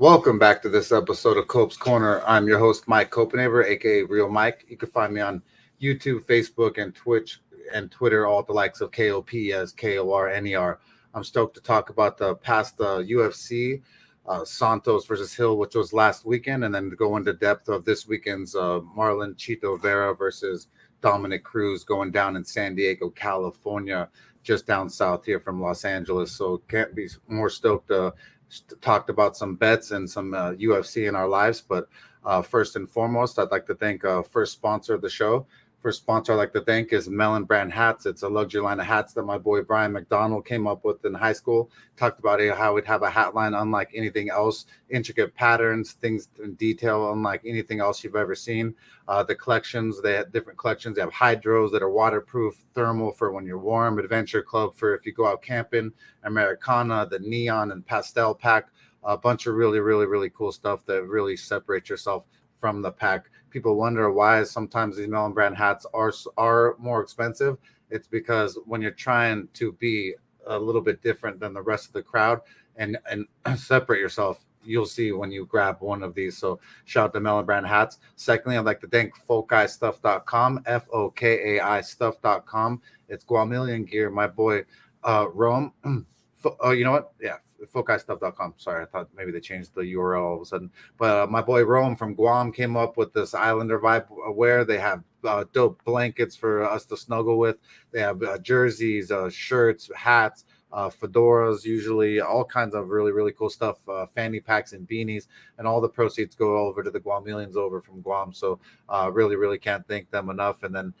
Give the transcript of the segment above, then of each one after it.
Welcome back to this episode of Cope's Corner. I'm your host, Mike Copenaver, aka Real Mike. You can find me on YouTube, Facebook, and Twitch and Twitter, all the likes of KOP as KORNER. I'm stoked to talk about the past UFC, Santos versus Hill, which was last weekend, and then to go into depth of this weekend's Marlon Chito Vera versus Dominic Cruz going down in San Diego, California, just down south here from Los Angeles. So can't be more stoked talked about some bets and some UFC in our lives. But first and foremost, I'd like to thank first sponsor of the show. First sponsor I'd like to thank is Melon Brand Hats. It's a luxury line of hats that my boy Brian McDonald came up with in high school. Talked about how we'd have a hat line unlike anything else, intricate patterns, things in detail unlike anything else you've ever seen. The collections, they have different collections. They have hydros that are waterproof, thermal for when you're warm, adventure club for if you go out camping, Americana, the neon and pastel pack, a bunch of really cool stuff that really separates yourself from the pack. People wonder why sometimes these Melon Brand hats are more expensive. It's because when you're trying to be a little bit different than the rest of the crowd and separate yourself, you'll see when you grab one of these. So shout out to Melon Brand hats. Secondly, I'd like to thank FokaiStuff.com, FOKAI stuff.com. It's Guamillion gear. My boy Rome. You know what? Yeah, FokaiStuff.com. Sorry, I thought maybe they changed the URL all of a sudden. But my boy Rome from Guam came up with this Islander vibe wear. They have dope blankets for us to snuggle with. They have jerseys, shirts, hats, fedoras, usually all kinds of really cool stuff, fanny packs and beanies, and all the proceeds go over to the Guamillions over from Guam. So really can't thank them enough. And then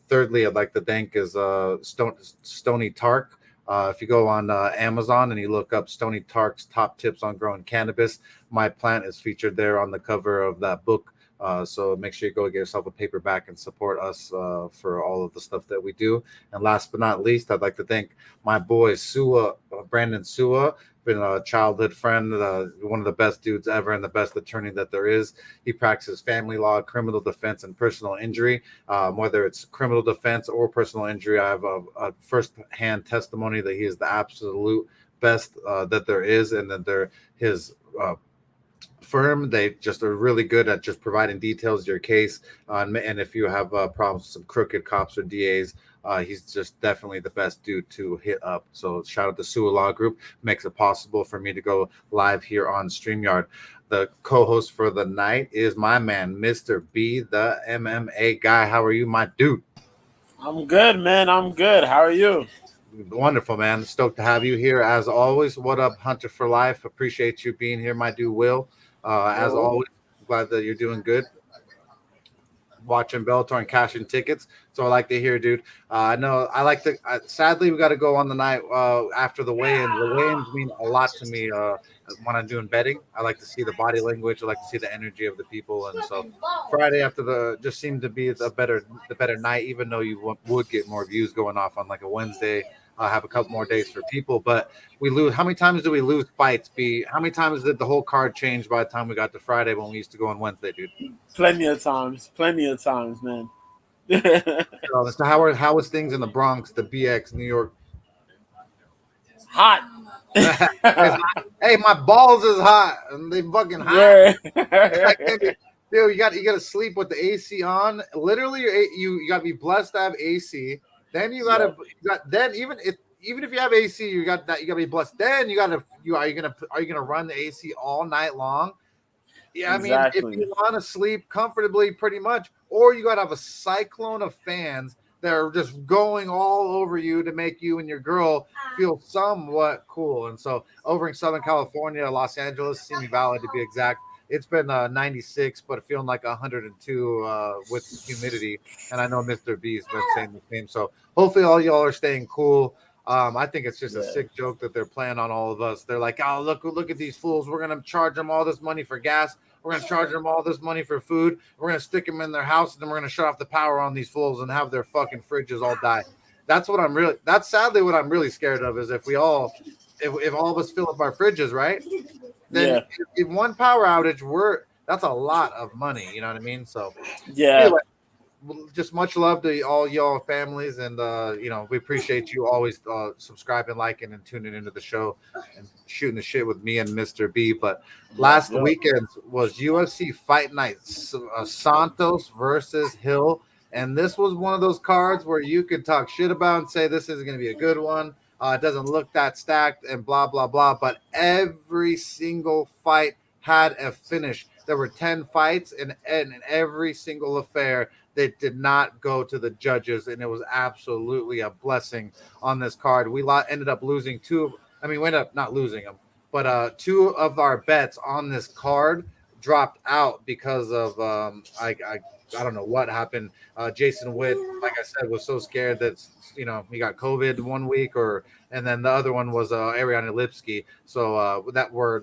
thirdly, I'd like to thank is Stony Tark. If you go on Amazon and you look up Stony Tark's top tips on growing cannabis, my plant is featured there on the cover of that book. So make sure you go get yourself a paperback and support us for all of the stuff that we do. And last but not least, I'd like to thank my boy Sua, Brandon Sua, been a childhood friend, one of the best dudes ever and the best attorney that there is. He practices family law, criminal defense, and personal injury. Whether it's criminal defense or personal injury, I have a first-hand testimony that he is the absolute best that there is, and that his firm, they just are really good at just providing details of your case. And if you have problems with some crooked cops or DAs, he's just definitely the best dude to hit up. So shout out to Sua Law Group, makes it possible for me to go live here on StreamYard. The co-host for the night is my man, Mr. B, the MMA guy. How are you, my dude? I'm good, man. I'm good. How are you? Wonderful, man. Stoked to have you here as always. What up, Hunter for Life? Appreciate you being here, my dude Will. As always, glad that you're doing good. Watching Bellator and cashing tickets. So I like to hear, dude. I know I like to. Sadly, we got to go on the night after the weigh-in. The weigh-ins mean a lot to me when I'm doing betting. I like to see the body language. I like to see the energy of the people. And so Friday after the just seemed to be the better night, even though you would get more views going off on like a Wednesday. Have a couple more days for people, but we lose. How many times do we lose fights? How many times did the whole card change by the time we got to Friday when we used to go on Wednesday, dude? Plenty of times, man. So how was things in the Bronx, the BX, New York? Hot. Hey, my balls is hot, and they fucking hot. Dude, you got to sleep with the AC on. Literally, you got to be blessed to have AC. Then you gotta, even if you have AC, you gotta be blessed. Then are you gonna run the AC all night long? Yeah, exactly. I mean, if you want to sleep comfortably, pretty much, or you gotta have a cyclone of fans that are just going all over you to make you and your girl feel somewhat cool. And so over in Southern California, Los Angeles, Simi Valley to be exact, it's been 96, but feeling like 102 with humidity. And I know Mr. B's been saying the same. So hopefully all y'all are staying cool. I think it's just a sick joke that they're playing on all of us. They're like, oh, look at these fools. We're going to charge them all this money for gas. We're going to charge them all this money for food. We're going to stick them in their house, and then we're going to shut off the power on these fools and have their fucking fridges all die. That's sadly what I'm really scared of, is if all of us fill up our fridges, right? Then in one power outage, that's a lot of money. You know what I mean? So yeah. just much love to all y'all families, and we appreciate you always subscribing, liking, and tuning into the show and shooting the shit with me and Mr. B. But last weekend was UFC Fight Night, Santos versus Hill, and this was one of those cards where you could talk shit about and say this is going to be a good one. It doesn't look that stacked and blah blah blah, but every single fight had a finish. There were 10 fights, and in every single affair that did not go to the judges, and it was absolutely a blessing on this card. We ended up losing two. I mean, we ended up not losing them, but two of our bets on this card dropped out because of I don't know what happened. Jason Witt, like I said, was so scared that he got COVID 1 week, and then the other one was Ariane Lipsky. So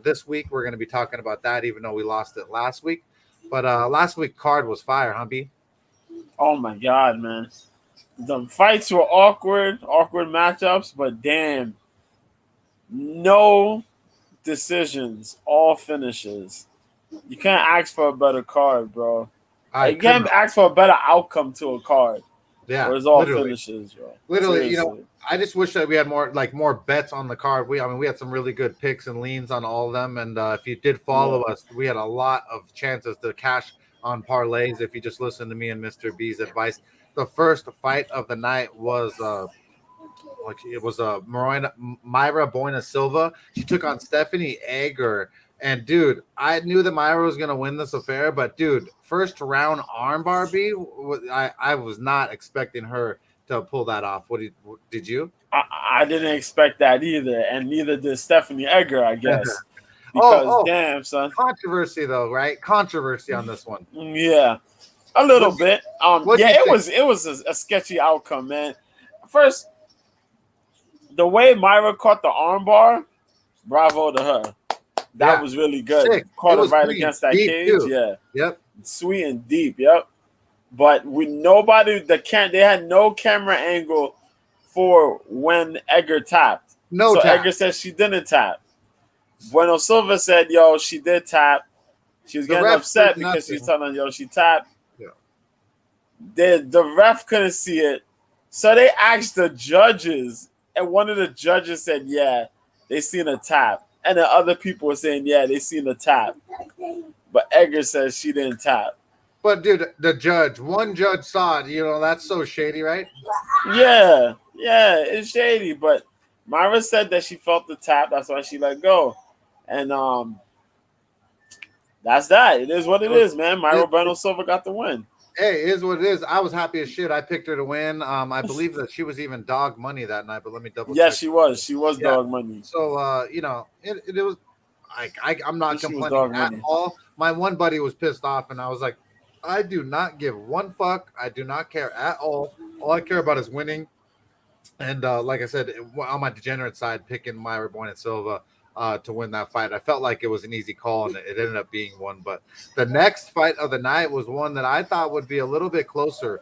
this week we're going to be talking about that, even though we lost it last week. But last week card was fire, huh, B? Oh my God, man. The fights were awkward matchups, but damn, no decisions, all finishes. You can't ask for a better card, bro. You can't ask for a better outcome to a card. Yeah, it's all finishes, bro. Literally, seriously. I just wish that we had more bets on the card. We had some really good picks and leans on all of them, and if you did follow us, we had a lot of chances to cash on parlays if you just listen to me and Mr. B's advice. The first fight of the night was Myra Boina Silva. She took on Stephanie Egger. And dude, I knew that Myra was gonna win this affair, but dude, first round armbar, B, I was not expecting her to pull that off. What did you? I didn't expect that either, and neither did Stephanie Egger, I guess. Because damn, son, controversy though, right? Controversy on this one. Yeah, a little bit. It was a sketchy outcome, man. First, the way Myra caught the armbar, bravo to her. That was really good. Sick. Caught it right against that cage. Too. Yeah. Yep. Sweet and deep. Yep. But they had no camera angle for when Egger tapped. So Egger said she didn't tap. Bueno Silva said, yo, she did tap. She was getting upset because she's telling, yo, she tapped. Yeah. The ref couldn't see it. So they asked the judges, and one of the judges said, yeah, they seen a tap. And the other people were saying, yeah, they seen the tap. But Egger says she didn't tap. But, dude, one judge saw it. That's so shady, right? Yeah, it's shady. But Myra said that she felt the tap. That's why she let go. And that's that. It is what it is, man. Myra Bueno Silva got the win. Hey, it is what it is. I was happy as shit. I picked her to win. I believe that she was even dog money that night, but let me double check. Yeah, she was. She was dog money. So, it was I'm not complaining at all. My one buddy was pissed off, and I was like, I do not give one fuck. I do not care at all. All I care about is winning. And like I said, on my degenerate side, picking Myra Boina Silva to win that fight. I felt like it was an easy call, and it ended up being one. But the next fight of the night was one that I thought would be a little bit closer.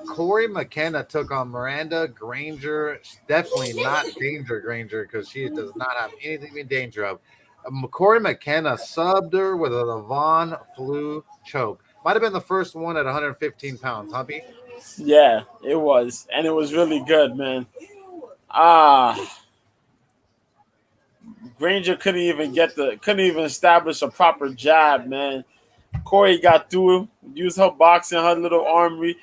Corey McKenna took on Miranda Granger. Definitely not Danger Granger, because she does not have anything to be in danger of. Corey McKenna subbed her with a Levon flu choke. Might have been the first one at 115 pounds, huh, B? Yeah, it was. And it was really good, man. Granger couldn't even establish a proper jab, man. Corey got through, used her boxing, her little arm reach.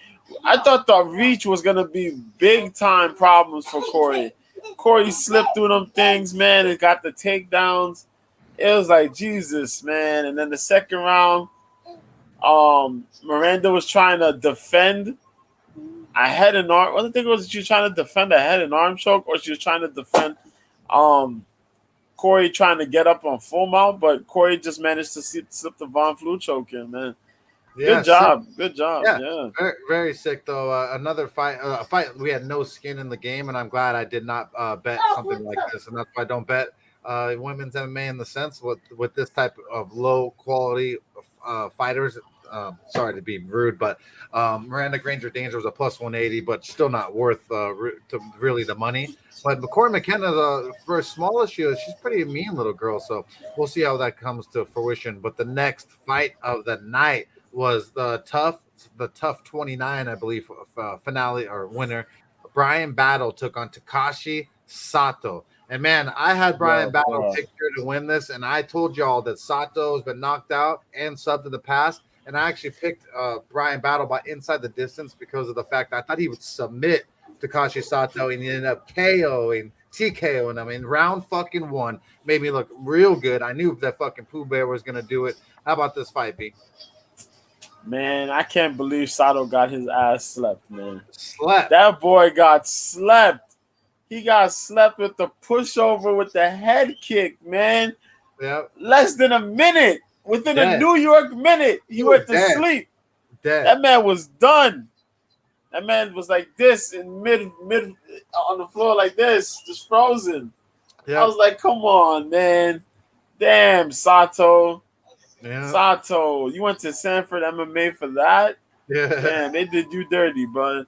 I thought the reach was gonna be big time problems for Corey. Corey slipped through them things, man, and got the takedowns. It was like Jesus, man. And then the second round, Miranda was trying to defend a head and arm. I don't think it was she was trying to defend a head and arm choke, or she was trying to defend Corey trying to get up on full mount, but Corey just managed to slip the Von Flu choke in, man. Yeah, good job. Sick. Good job. Yeah. Very, very sick, though. Another fight, a fight we had no skin in the game, and I'm glad I did not bet something like this. And that's why I don't bet women's MMA in the sense with this type of low quality fighters. Sorry to be rude, but Miranda Granger Danger was a plus 180, but still not worth really the money. But Corey McKenna, for as small as she is, she's pretty mean little girl. So we'll see how that comes to fruition. But the next fight of the night was the tough the Tough 29, I believe, finale or winner. Brian Battle took on Takashi Sato. And man, I had Brian Battle picked here to win this, and I told y'all that Sato has been knocked out and subbed in the past. And I actually picked Brian Battle by inside the distance because of the fact that I thought he would submit Takashi Sato, and he ended up KOing TKOing him in round fucking 1. Made me look real good. I knew that fucking Pooh Bear was gonna do it. How about this fight, B? Man, I can't believe Sato got his ass slept, man. Slept. That boy got slept. He got slept with the pushover with the head kick, man. Yep. Less than a minute. Within a New York minute, he went to sleep. That man was done. That man was like this in mid on the floor like this, just frozen. Yep. I was like, come on, man. Damn, Sato. Yeah. Sato, you went to Sanford MMA for that? Yeah. Man, they did you dirty, but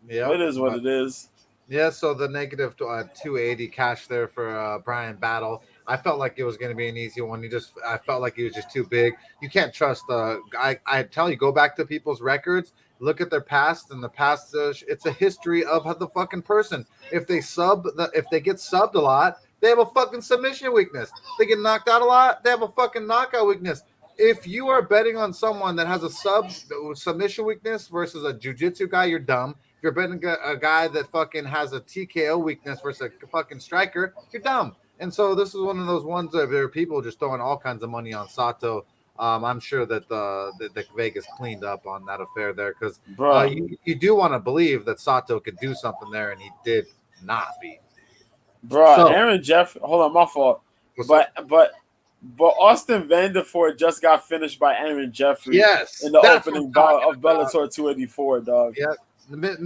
yeah, it is what it is. Yeah, so the negative 280 cash there for Brian Battle. I felt like it was going to be an easy one. I felt like he was just too big. You can't trust I tell you, go back to people's records, look at their past, and the past. It's a history of the fucking person. If they get subbed a lot, they have a fucking submission weakness. They get knocked out a lot, they have a fucking knockout weakness. If you are betting on someone that has a submission weakness versus a jiu-jitsu guy, you're dumb. If you're betting a guy that fucking has a TKO weakness versus a fucking striker, you're dumb. And so this is one of those ones that there are people just throwing all kinds of money on Sato. I'm sure that the Vegas cleaned up on that affair there because you do want to believe that Sato could do something there, and he did not beat. Bro, so, Aaron Jeffrey, hold on, my fault. But Austin Vanderford just got finished by Aaron Jeffrey in the opening bout of Bellator 284, dog. Yeah.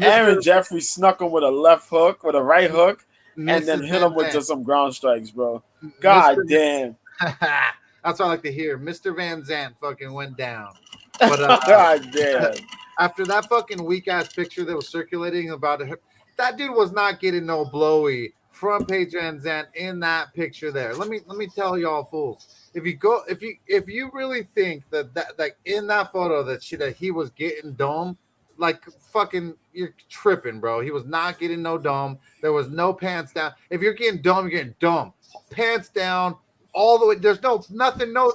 Aaron Jeffrey snuck him with a left hook, with a right hook, and then hit him with just some ground strikes, bro. God damn. That's what I like to hear. Mr. Van Zandt fucking went down. But God damn. After that fucking weak-ass picture that was circulating about it, that dude was not getting no blowy from Paige Van Zandt in that picture there. Let me tell y'all fools. If you really think that like in that photo that he was getting dome, like fucking you're tripping, bro. He was not getting no dome. There was no pants down. If you're getting dome, you're getting dome. Pants down all the way. There's no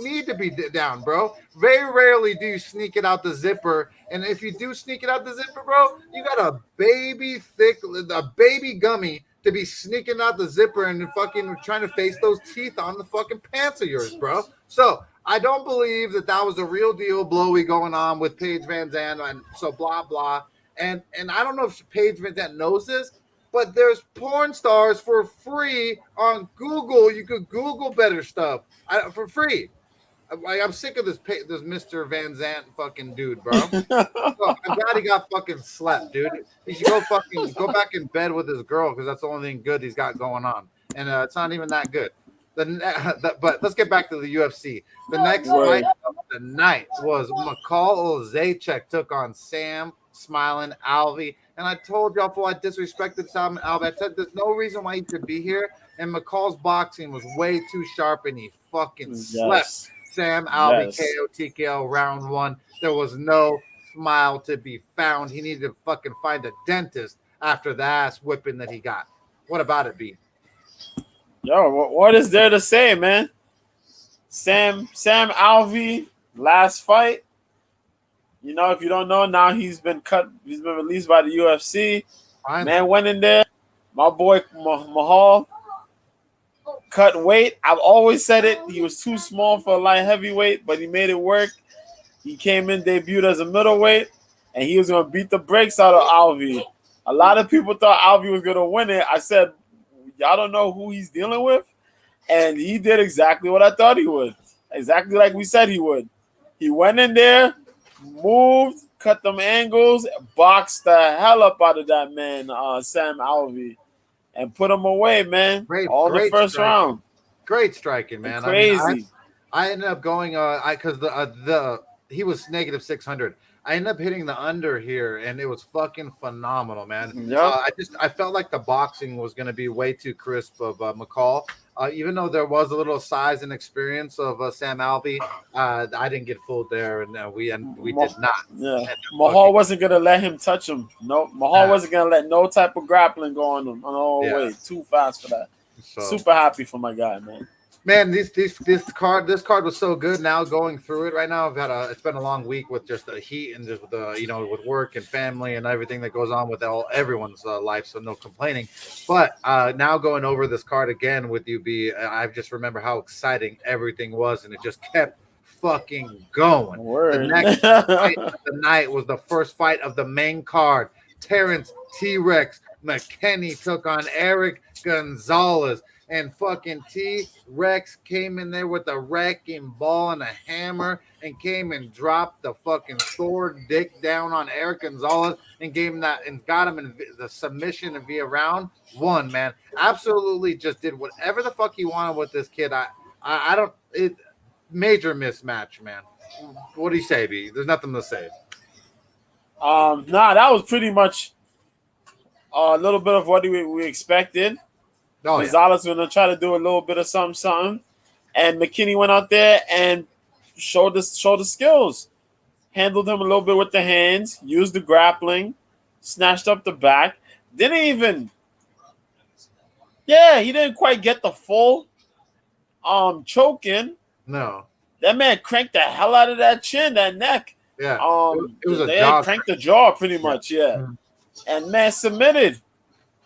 need to be down, bro. Very rarely do you sneak it out the zipper. And if you do sneak it out the zipper, bro, you got a baby gummy to be sneaking out the zipper and fucking trying to face those teeth on the fucking pants of yours, bro. So I don't believe that was a real deal blowy going on with Paige Van Zandt and so blah blah. And I don't know if Paige Van Zandt knows this, but there's porn stars for free on Google. You could Google better stuff for free. I'm sick of this Mr. Van Zandt fucking dude, bro. So I'm glad he got fucking slept, dude. He should go back in bed with his girl because that's the only thing good he's got going on, and it's not even that good. But let's get back to the UFC. The next fight of the night was Mahal Zajac took on Sam Smiling Alvey, and I told y'all before I disrespected Sam Alvey. I said there's no reason why he should be here, and Mahal's boxing was way too sharp, and he fucking slept. Sam Alvey KO TKO round 1. There was no smile to be found. He needed to fucking find a dentist after the ass whipping that he got. What about it, B? Yo, what is there to say, man? Sam Alvey, last fight. You know, if you don't know, now he's been released by the UFC. Man went in there. My boy Mahal cut weight. I've always said it. He was too small for a light heavyweight, but he made it work. He came in, debuted as a middleweight, and he was going to beat the brakes out of Alvey. A lot of people thought Alvey was going to win it. I said, y'all don't know who he's dealing with? And he did exactly what I thought he would. Exactly like we said he would. He went in there, moved, cut them angles, boxed the hell up out of that man, Sam Alvey, and put him away, man. Great the first striking. Round. Great striking, man. Crazy. I ended up going because he was negative 600. I ended up hitting the under here, and it was fucking phenomenal, man. Yep. I felt like the boxing was going to be way too crisp of Mahal. Even though there was a little size and experience of Sam Alvey, I didn't get fooled there, and we did not. Yeah, Mahal wasn't gonna let him touch him. No, Mahal wasn't gonna let no type of grappling go on him. Oh wait, too fast for that. So, super happy for my guy, man. Man, this card was so good. Now going through it right now, it's been a long week with just the heat and just with the with work and family and everything that goes on with everyone's life. So no complaining. But now going over this card again with you, B, I just remember how exciting everything was, and it just kept fucking going. Word. The next fight of the night was the first fight of the main card. Terrence TRex McKinney took on Eric Gonzalez. And fucking T-Rex came in there with a wrecking ball and a hammer and came and dropped the fucking Thor dick down on Eric Gonzalez and gave him that and got him in the submission and via round one, man. Absolutely just did whatever the fuck he wanted with this kid. I don't major mismatch, man. What do you say, B? There's nothing to say. Nah, that was pretty much a little bit of what we expected. Gonzalez was gonna try to do a little bit of something, and McKinney went out there and showed the skills. Handled him a little bit with the hands, used the grappling, snatched up the back. He didn't quite get the full choke in. No. That man cranked the hell out of that chin, that neck. Yeah. It was a jaw. Cranked the jaw pretty much, yeah. Mm-hmm. And man submitted.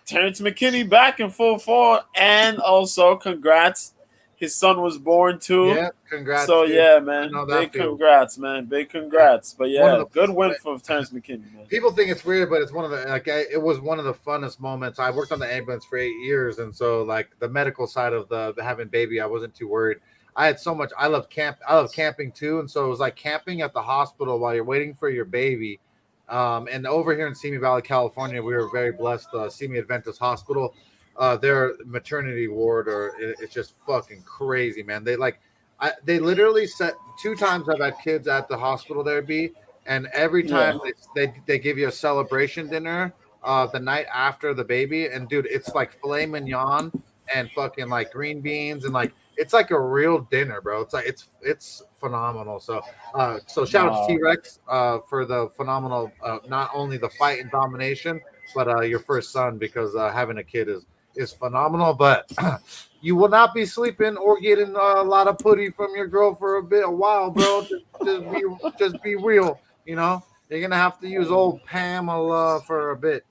Terrence McKinney back in full form, and also congrats. His son was born too. Yeah, congrats. So yeah, man, big congrats, man, big congrats. But yeah, good win for Terrence McKinney, man. People think it's weird, but it's one of the it was one of the funnest moments. I worked on the ambulance for 8 years, and so like the medical side of the having baby, I wasn't too worried. I had so much. I love camping too, and so it was like camping at the hospital while you're waiting for your baby. And over here in Simi Valley, California, we were very blessed. Simi Adventist Hospital, their maternity ward, it's just fucking crazy, man. They literally set 2 times I've had kids at the hospital there, B, and every time they give you a celebration dinner the night after the baby, and dude, it's like filet mignon and fucking like green beans and like. It's like a real dinner, bro. It's like it's phenomenal. So shout out to T-Rex for the phenomenal not only the fight and domination, but your first son, because having a kid is phenomenal. But you will not be sleeping or getting a lot of putty from your girl for a while, bro. just be real. You're gonna have to use old Pamela for a bit.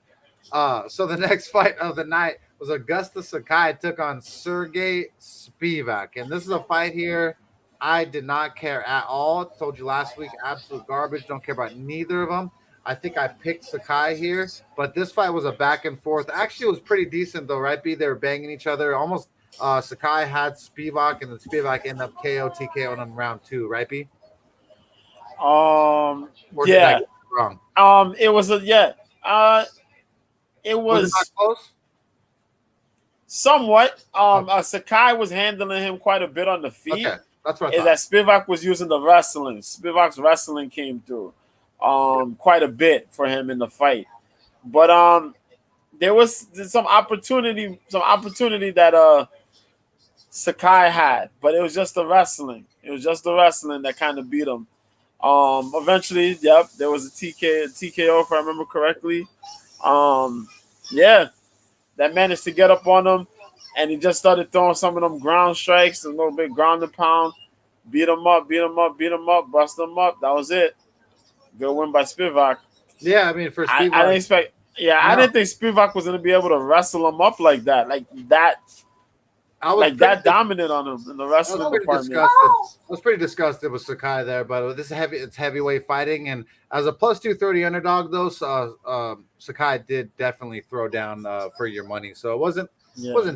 So the next fight of the night was Augusta Sakai took on Sergey Spivak. And this is a fight here I did not care at all. Told you last week, absolute garbage. Don't care about neither of them. I think I picked Sakai here, but this fight was a back and forth. Actually, it was pretty decent though, right, B? They were banging each other. Almost Sakai had Spivak, and then Spivak ended up TKO on round 2, right, B? Or did I get it wrong? It was it was not close? Somewhat. Sakai was handling him quite a bit on the feet. Okay, that's what I thought. That Spivak was using the wrestling. Spivak's wrestling came through quite a bit for him in the fight. But there was some opportunity that Sakai had, but it was just the wrestling. It was just the wrestling that kind of beat him. Eventually, there was a TKO if I remember correctly. That managed to get up on him, and he just started throwing some of them ground strikes, a little bit ground and pound, beat him up, bust him up. That was it. Good win by Spivak. Yeah, I mean, for Spivak, I didn't expect. Yeah, no. I didn't think Spivak was going to be able to wrestle him up like that. That dominant on him in the wrestling department. I was pretty disgusted with Sakai there, but it's heavyweight fighting, and as a plus 230 underdog, though, Sakai did definitely throw down for your money, so it wasn't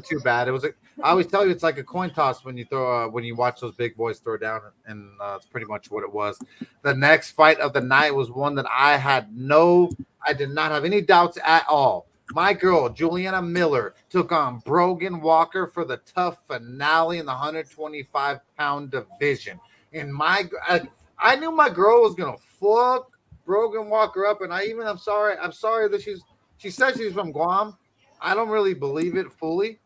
too bad. I always tell you, it's like a coin toss when you watch those big boys throw down, and it's pretty much what it was. The next fight of the night was one that I did not have any doubts at all. My girl, Juliana Miller, took on Brogan Walker for the tough finale in the 125-pound division. And I knew my girl was going to fuck Brogan Walker up. And I'm sorry that she said she's from Guam. I don't really believe it fully.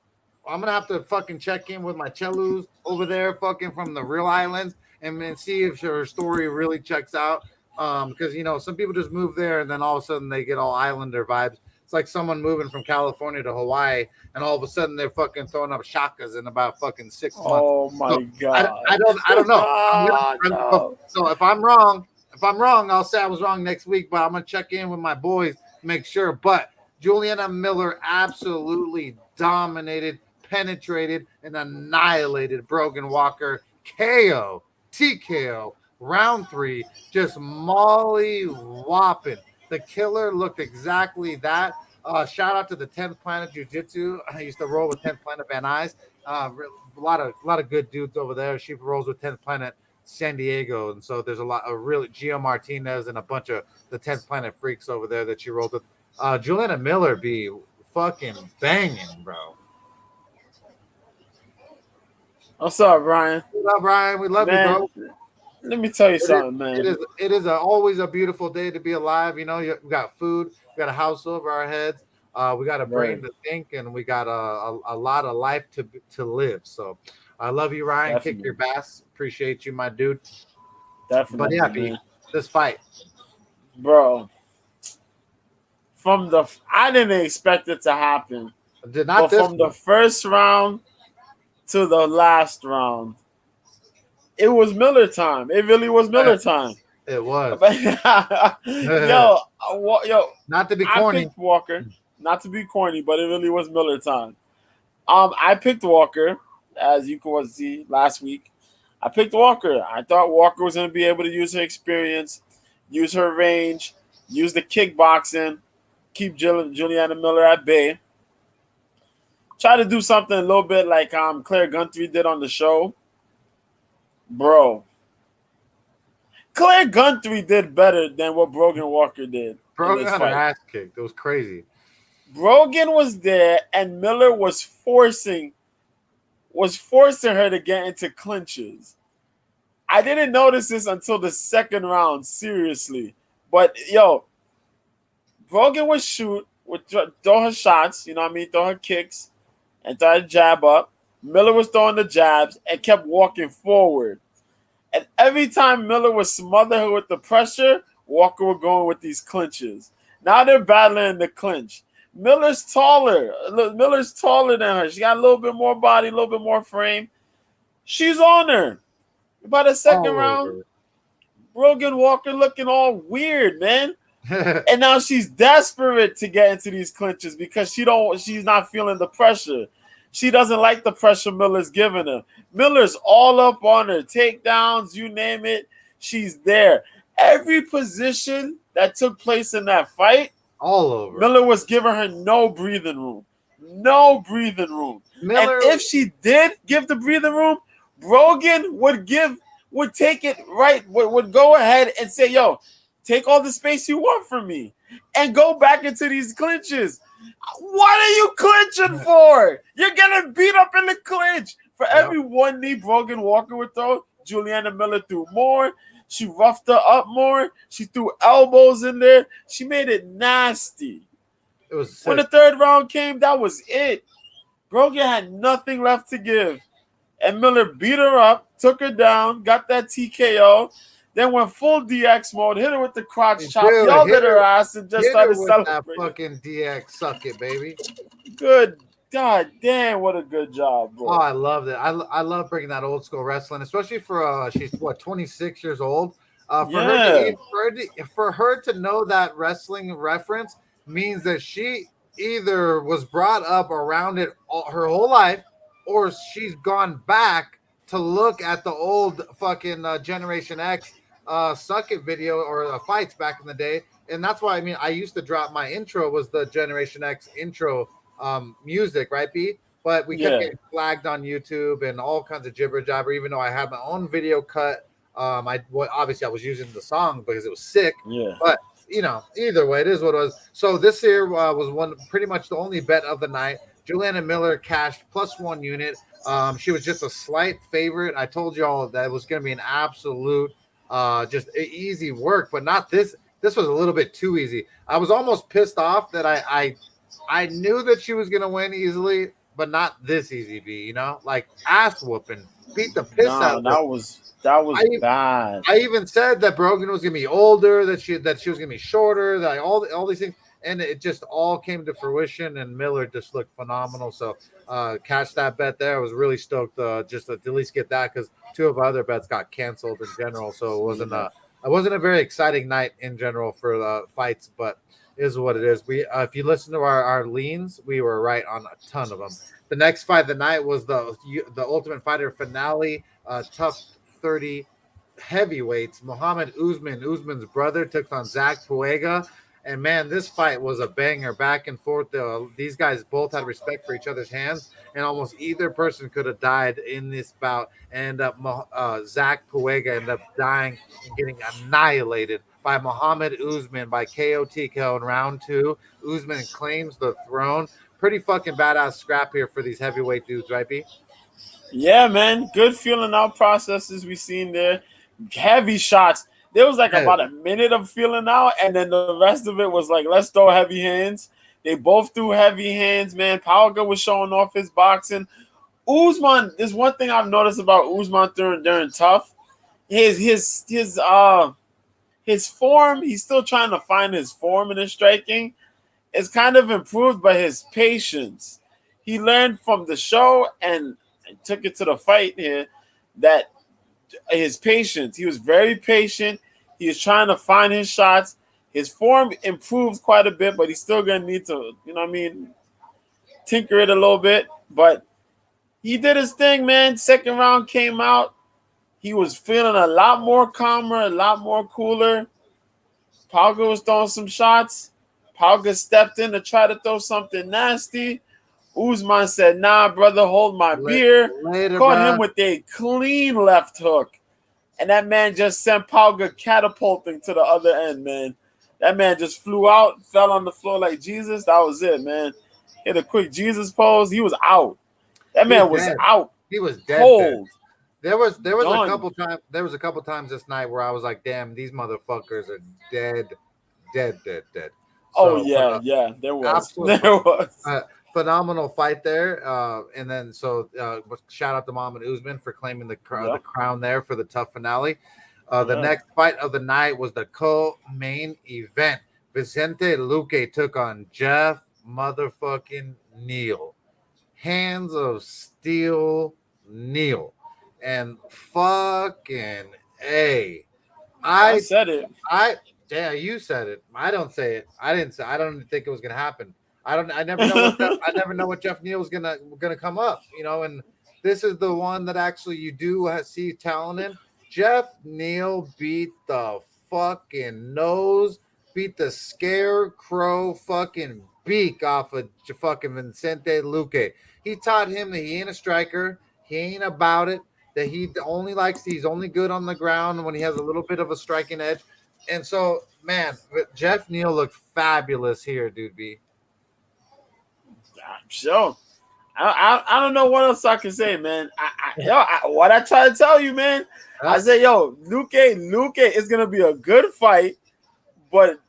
I'm gonna have to fucking check in with my Chelus over there, fucking from the real islands, and then see if her story really checks out. Because some people just move there and then all of a sudden they get all islander vibes. It's like someone moving from California to Hawaii, and all of a sudden they're fucking throwing up shakas in about fucking 6 months. Oh my god! I don't know. No. So if I'm wrong, I'll say I was wrong next week. But I'm gonna check in with my boys, make sure. But Juliana Miller absolutely dominated, penetrated, and annihilated Brogan Walker. KO, TKO, round 3, just molly whopping. The killer looked exactly that. Shout out to the 10th Planet Jiu-Jitsu. I used to roll with 10th Planet Van Nuys. A lot of good dudes over there. She rolls with 10th Planet San Diego, and so there's a lot of really Gio Martinez and a bunch of the 10th Planet freaks over there that she rolled with. Juliana Miller be fucking banging, bro. What's up, Brian? What up, Brian? We love you, bro. Let me tell you something, man. It is always a beautiful day to be alive. We got food, we got a house over our heads, we got a brain to think, and we got a lot of life to live. So I love you, Ryan. Definitely. Kick your bass. Appreciate you, my dude. Definitely. But yeah, Pete, this fight, bro. I didn't expect it to happen. Did not. But from the first round to the last round, it was Miller time. It really was Miller time. It was. yo. Not to be corny. I picked Walker. Not to be corny, but it really was Miller time. I picked Walker, as you could see last week. I picked Walker. I thought Walker was going to be able to use her experience, use her range, use the kickboxing, keep Juliana Miller at bay. Try to do something a little bit like Claire Guthrie did on the show. Bro. Claire Guthrie did better than what Brogan Walker did. Brogan got her ass kicked. It was crazy. Brogan was there, and Miller was forcing her to get into clinches. I didn't notice this until the second round, seriously. But, Brogan would throw her shots, throw her kicks, and throw her jab up. Miller was throwing the jabs and kept walking forward. And every time Miller would smother her with the pressure, Walker would go in with these clinches. Now they're battling in the clinch. Miller's taller. Miller's taller than her. She got a little bit more body, a little bit more frame. She's on her. By the second round, Brogan Walker looking all weird, man. And now she's desperate to get into these clinches because she's not feeling the pressure. She doesn't like the pressure Miller's giving her. Miller's all up on her. Takedowns, you name it, she's there. Every position that took place in that fight, all over. Miller was giving her no breathing room. No breathing room. Miller, and if she did give the breathing room, Brogan would take it right, would go ahead and say, yo, take all the space you want from me and go back into these clinches. What are you clinching for? You're getting beat up in the clinch. For every one knee Brogan Walker would throw, Juliana Miller threw more. She roughed her up more. She threw elbows in there. She made it nasty. It was sick. When the third round came, that was it. Brogan had nothing left to give. And Miller beat her up, took her down, got that TKO, then went full DX mode, hit her with the crotch chop, yelled at her ass, and just started celebrating. That fucking DX, suck it, baby. Good. God damn, what a good job, bro. Oh, I loved it. I love bringing that old school wrestling, especially for she's 26 years old. For her to know that wrestling reference means that she either was brought up around it her whole life, or she's gone back to look at the old fucking Generation X suck it video or fights back in the day. And that's why, I used to drop my intro was the Generation X intro music, right, B? But we kept getting flagged on YouTube and all kinds of jibber jabber, even though I had my own video cut. Obviously I was using the song because it was sick. Yeah. But either way, it is what it was. So this here was pretty much the only bet of the night. Juliana Miller cashed +1 unit. She was just a slight favorite. I told y'all that it was going to be an absolute just easy work, but not this. This was a little bit too easy. I was almost pissed off that I knew that she was going to win easily, but not this easy, B. You know, like ass whooping, beat the piss out No, of her. that was bad. I even said that Brogan was gonna be older, that she was gonna be shorter, that all these things, and it just all came to fruition. And Miller just looked phenomenal. So catch that bet there. I was really stoked just to at least get that because two of our other bets got canceled in general. So it wasn't a very exciting night in general for the fights, but it is what it is. We if you listen to our leans, we were right on a ton of them. The next fight of the night was the Ultimate Fighter finale, tough 30 heavyweights. Muhammad Uzman, Usman's brother, took on Zach Puega. And man, this fight was a banger, back and forth. These guys both had respect for each other's hands, and almost either person could have died in this bout. And Zach Puega ended up dying and getting annihilated by Muhammad Usman by KO TKO in round 2. Usman claims the throne. Pretty fucking badass scrap here for these heavyweight dudes, right, B? Yeah, man. Good feeling out processes we seen there. Heavy shots. There was like about a minute of feeling out, and then the rest of it was like, let's throw heavy hands. They both threw heavy hands, man. Puega was showing off his boxing. Usman, there's one thing I've noticed about Usman during tough. His form, he's still trying to find his form in his striking. It's kind of improved by his patience. He learned from the show and took it to the fight here that his patience. He was very patient. He was trying to find his shots. His form improved quite a bit, but he's still going to need to, tinker it a little bit. But he did his thing, man. Second round came out. He was feeling a lot more calmer, a lot more cooler. Puega was throwing some shots. Puega stepped in to try to throw something nasty. Uzman said, nah, brother, hold my beer. Caught him with a clean left hook. And that man just sent Puega catapulting to the other end, man. That man just flew out, fell on the floor like Jesus. That was it, man. Hit a quick Jesus pose. He was out. That man was out. He was dead. Cold. There was a couple times this night where I was like, damn, these motherfuckers are dead. So, yeah, there was. There was. Phenomenal fight there. And then shout out to Muhammad Usman for claiming the crown there for the tough finale. The next fight of the night was the co-main event. Vicente Luque took on Jeff motherfucking Neal. Hands of steel Neal. And fucking A. I said it. You said it. I don't say it. I didn't say. I don't think it was gonna happen. I never know what Jeff Neal's gonna come up, and this is the one that actually you do see talent in. Jeff Neal beat the fucking beat the scarecrow fucking beak off of fucking Vicente Luque. He taught him that he ain't a striker, he ain't about it, that he's only good on the ground when he has a little bit of a striking edge. And so, man, Jeff Neal looked fabulous here, dude. B. Sure. I don't know what else I can say, man. What I try to tell you, man, I say, Luque is gonna be a good fight, but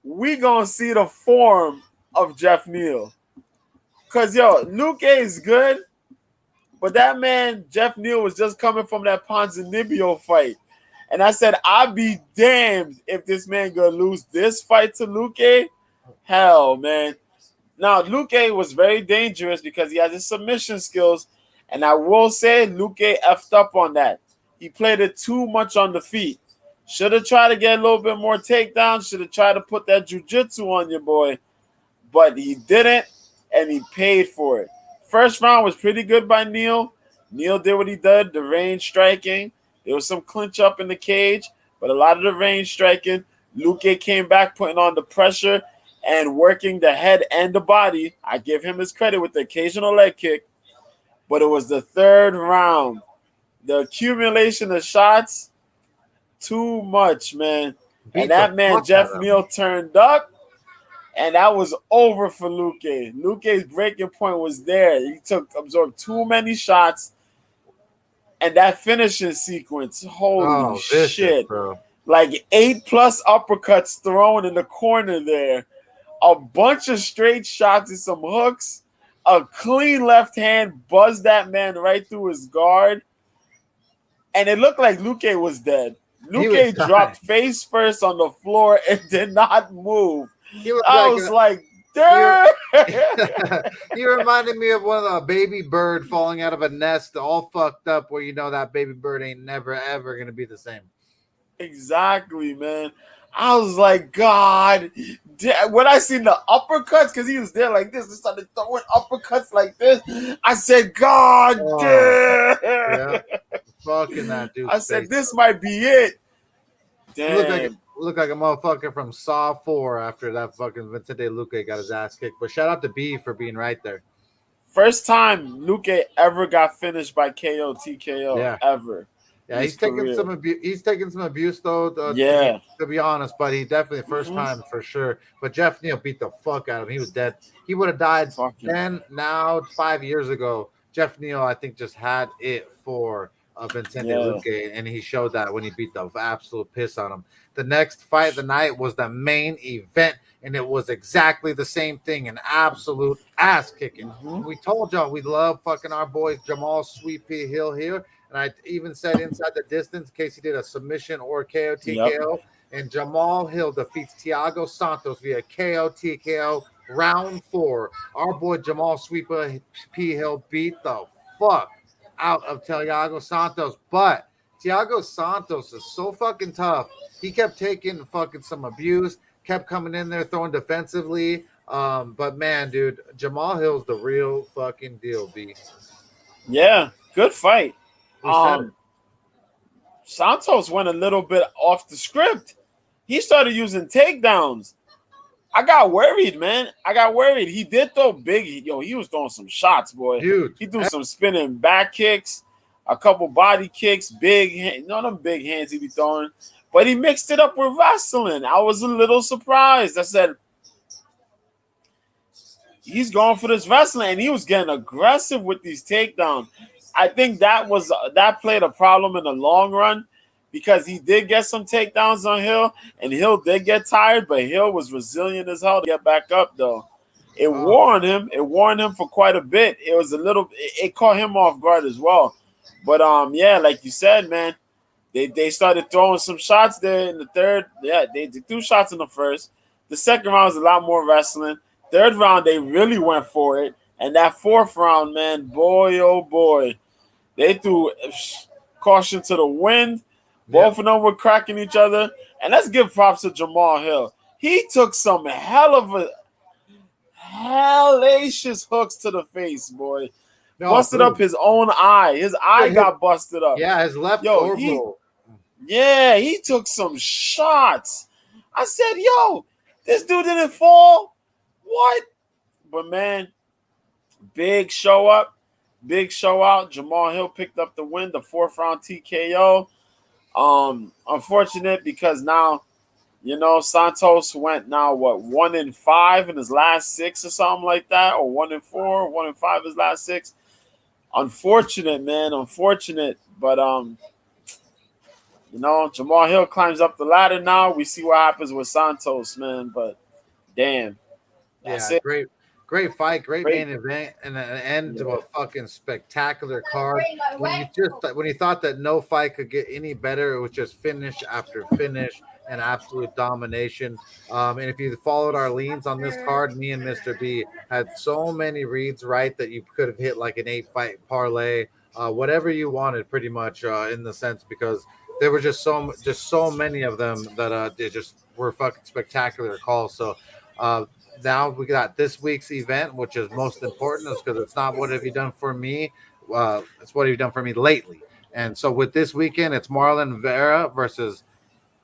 we gonna see the form of Jeff Neal. Cause Luque is good, but that man Jeff Neal was just coming from that Ponzinibbio fight, and I said I'd be damned if this man gonna lose this fight to Luque. Hell, man. Now, Luque was very dangerous because he has his submission skills, and I will say Luque effed up on that. He played it too much on the feet. Should have tried to get a little bit more takedown. Should have tried to put that jiu-jitsu on your boy, but he didn't, and he paid for it. First round was pretty good by Neal. Neal did what he did, the range striking. There was some clinch up in the cage, but a lot of the range striking. Luque came back, putting on the pressure and working the head and the body. I give him his credit with the occasional leg kick, but it was the third round. The accumulation of shots, too much, man. And that man, Jeff Neal, turned up, and that was over for Luque. Luque's breaking point was there. He absorbed too many shots, and that finishing sequence, holy shit. Like 8+ uppercuts thrown in the corner there. A bunch of straight shots and some hooks, a clean left hand buzzed that man right through his guard. And it looked like Luque was dead. Dropped face first on the floor and did not move. I was like, damn. He reminded me of one of a baby bird falling out of a nest, all fucked up, where you know that baby bird ain't never ever gonna be the same. Exactly, man. I was like, God. When I seen the uppercuts, because he was there like this, and started throwing uppercuts like this, I said, God damn. Yeah. Fucking that dude. I said, this might be it. Damn. Look like a motherfucker from Saw 4 after that fucking Vicente Luque got his ass kicked. But shout out to B for being right there. First time Luque ever got finished by KO, TKO, ever. Yeah, he's taking some abuse. He's taking some abuse though. To be honest, but he definitely first time for sure. But Jeff Neal beat the fuck out of him. He was dead. He would have died then. Now 5 years ago, Jeff Neal I think just had it for Vicente Luque, and he showed that when he beat the absolute piss on him. The next fight of the night was the main event, and it was exactly the same thing, an absolute ass kicking. We told y'all we love fucking our boys Jamal Sweet Pea Hill here. And I even said inside the distance in case he did a submission or KO TKO. Yep. And Jamal Hill defeats Thiago Santos via KO TKO round 4. Our boy Jamal Sweet Pea Hill beat the fuck out of Thiago Santos. But Thiago Santos is so fucking tough. He kept taking fucking some abuse, kept coming in there throwing defensively. But man, dude, Jamal Hill's the real fucking deal, B. Yeah, good fight. Santos went a little bit off the script. He started using takedowns. I got worried, man. He did throw big. He was throwing some shots, boy. Dude. He threw some spinning back kicks, a couple body kicks, none of them big hands he be throwing. But he mixed it up with wrestling. I was a little surprised. I said, he's going for this wrestling, and he was getting aggressive with these takedowns. I think that played a problem in the long run because he did get some takedowns on Hill, and Hill did get tired, but Hill was resilient as hell to get back up, though. It wore on him. It wore on him for quite a bit. It caught him off guard as well. But, like you said, man, they started throwing some shots there in the third. Yeah, they threw shots in the first. The second round was a lot more wrestling. Third round, they really went for it. And that fourth round, man, boy, oh boy, they threw caution to the wind. Both of them were cracking each other. And let's give props to Jamal Hill. He took some hell of a hellacious hooks to the face, boy. Busted up his own eye. His eye got busted up. Yeah, his left orbital. He took some shots. I said, this dude didn't fall. What? But, man, big show out. Jamal Hill picked up the win, the 4th round TKO. Unfortunate because now, Santos went 1-5 in his last 6 or something like that, or 1-4, 1-5 his last 6. Unfortunate, man. But Jamal Hill climbs up the ladder now. We see what happens with Santos, man. But damn, that's it. Great fight, great main event, and an end to a fucking spectacular card. When you thought that no fight could get any better, it was just finish after finish and absolute domination. And if you followed our leans on this card, me and Mr. B had so many reads right that you could have hit like an 8-fight parlay, whatever you wanted, pretty much in the sense because there were just so many of them that they just were fucking spectacular calls. So. Now we got this week's event, which is most important, because it's not what have you done for me, it's what have you done for me lately. And so with this weekend, it's Marlon Vera versus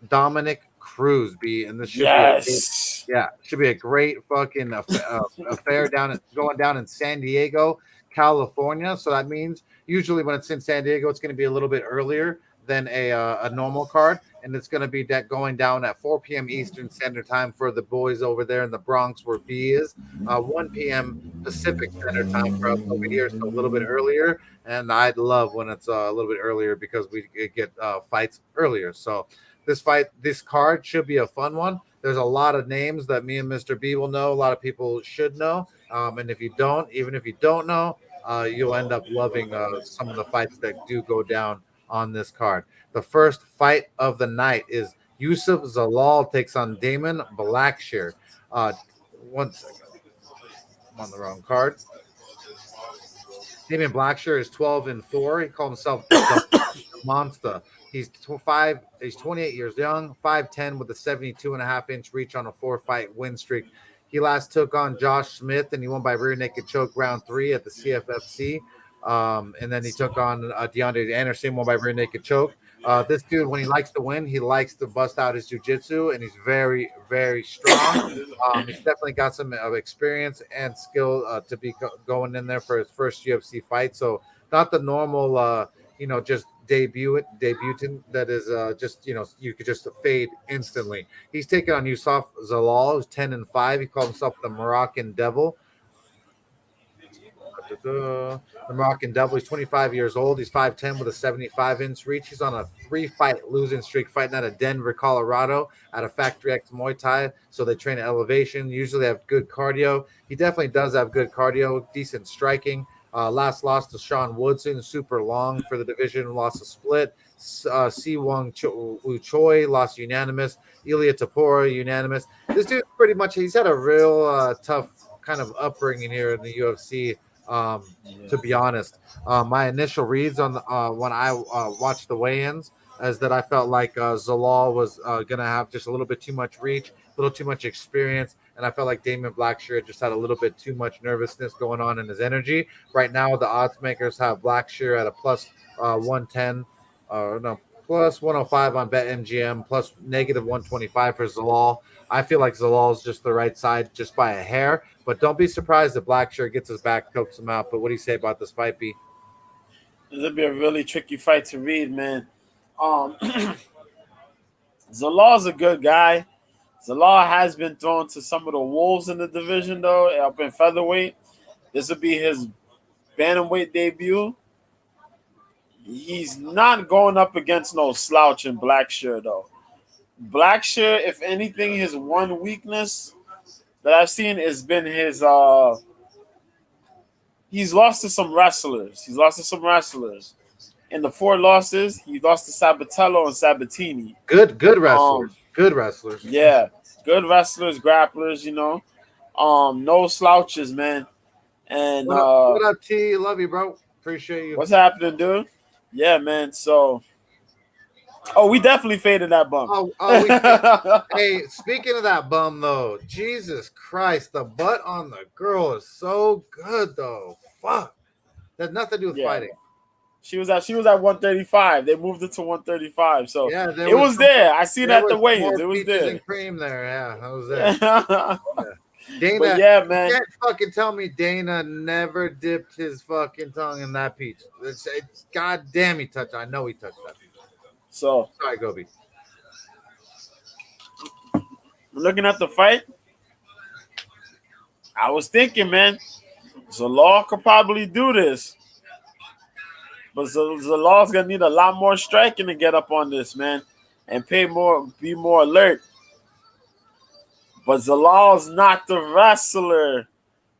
Dominic Cruz. And this should be a great fucking affair going down in San Diego, California. So that means usually when it's in San Diego, it's going to be a little bit earlier than a normal card, and it's going to be going down at 4 p.m. Eastern Standard Time for the boys over there in the Bronx where B is, 1 p.m. Pacific Standard Time for us over here, so a little bit earlier, and I'd love when it's a little bit earlier because we get fights earlier. So this card should be a fun one. There's a lot of names that me and Mr. B will know, a lot of people should know, And if you don't, even if you don't know, you'll end up loving some of the fights that do go down on this card. The first fight of the night is Yusuf Zalal takes on Damon Blackshear. 1 second. I'm on the wrong card. Damon Blackshear is 12-4. He called himself the Monster. He's 28 years young, 5'10 with a 72.5-inch reach on a 4-fight win streak. He last took on Josh Smith and he won by rear naked choke round 3 at the CFFC. And then he took on DeAndre Anderson, won by rear naked choke. This dude, when he likes to win, he likes to bust out his jiu-jitsu, and he's very, very strong. He's definitely got some experience and skill to be going in there for his first UFC fight. So not the normal, just debutant that is just, you could just fade instantly. He's taking on Yusuf Zalal, who's 10-5. He called himself the Moroccan Devil. The Moroccan Devil. He's 25 years old. He's 5'10 with a 75-inch reach. He's on a 3-fight losing streak, fighting out of Denver, Colorado, out of Factory X Muay Thai. So they train at elevation. Usually have good cardio. He definitely does have good cardio, decent striking. Last loss to Sean Woodson, super long for the division, lost a split. Siwon Choi lost unanimous. Ilya Tapora unanimous. This dude pretty much, he's had a real tough kind of upbringing here in the UFC. To be honest, my initial reads on when I watched the weigh-ins is that I felt like Zalal was gonna have just a little bit too much reach, a little too much experience, and I felt like Damon Blackshear just had a little bit too much nervousness going on in his energy. Right now, the odds makers have Blackshear at a plus 110, plus 105 on BetMGM, plus negative 125 for Zalal. I feel like Zalal's just the right side just by a hair, but don't be surprised if Blackshear gets his back, chokes him out. But what do you say about this fight, B? It'll be a really tricky fight to read, man. Zalal's a good guy. Zalal has been thrown to some of the wolves in the division, though, up in featherweight. This will be his bantamweight debut. He's not going up against no slouch in Blackshear, though. Blackshear, if anything, his one weakness that I've seen has been his he's lost to some wrestlers. In the 4 losses, he lost to Sabatello and Sabatini. Good wrestlers. Good wrestlers. Yeah. Good wrestlers, grapplers, no slouches, man. And what up, T? Love you, bro. Appreciate you. What's happening, dude? Yeah, man. So we definitely faded that bum. Hey, speaking of that bum, though, Jesus Christ, the butt on the girl is so good, though. Fuck. That has nothing to do with fighting. She was at 135. They moved it to 135. So yeah, it was there. I see that at the weigh-ins. It was there. And cream there. Yeah, that was there. Yeah. Dana, but yeah, man. You can't fucking tell me Dana never dipped his fucking tongue in that peach. It's God damn, he touched. I know he touched that peach. So sorry, Gobi. Looking at the fight, I was thinking, man, Zalal could probably do this. But Zalal's gonna need a lot more striking to get up on this, man, and be more alert. But Zalal's not the wrestler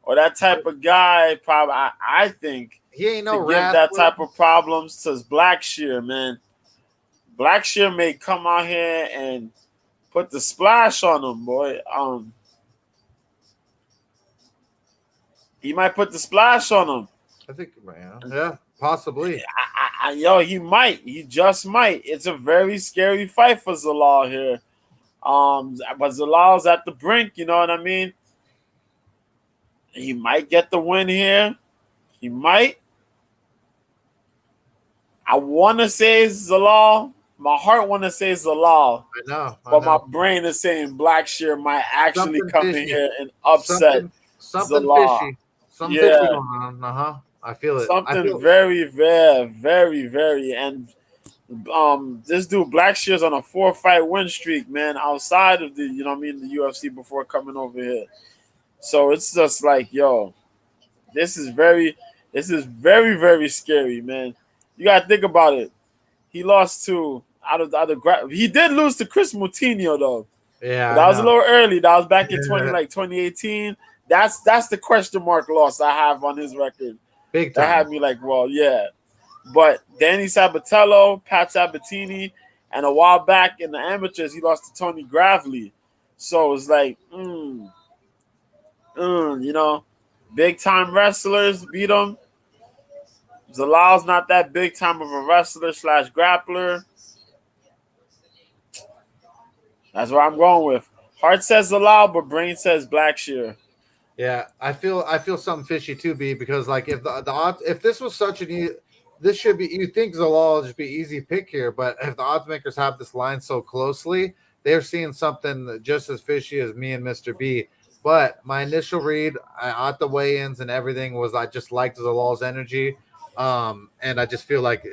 or that type of guy. Probably, I think he ain't no to give that type of problems to Blackshear, man. Blackshear may come out here and put the splash on him, boy. He might put the splash on him. I think, man. Yeah, possibly. He might. He just might. It's a very scary fight for Zalal here. But Zalal's at the brink, you know what I mean? He might get the win here. He might. I want to say Zalal. My heart want to say Zalal. I know. My brain is saying Blackshear might actually come in here and upset something Zalal. Fishy. Something fishy going on. I feel it. Something very, very, very, very. And this dude Blackshear's on a 4-fight win streak, man, outside of the the UFC before coming over here. So it's just like, yo, this is very, very scary, man. You gotta think about it. He lost to he did lose to Chris Moutinho though. Yeah, but that was a little early. That was back in 2018. That's the question mark loss I have on his record. Big time. That had me like, well, yeah. But Danny Sabatello, Pat Sabatini, and a while back in the amateurs, he lost to Tony Gravely. So it's like, big time wrestlers beat him. Zalal's not that big time of a wrestler / grappler. That's what I'm going with. Heart says Zalal, but brain says Blackshear. Yeah, I feel something fishy too, B, because like if the odds, if this was such an this should be, you think Zalal will just be easy pick here, but if the odds makers have this line so closely, they're seeing something just as fishy as me and Mr. B. But my initial read at the weigh-ins and everything was I just liked Zalal's energy, and I just feel like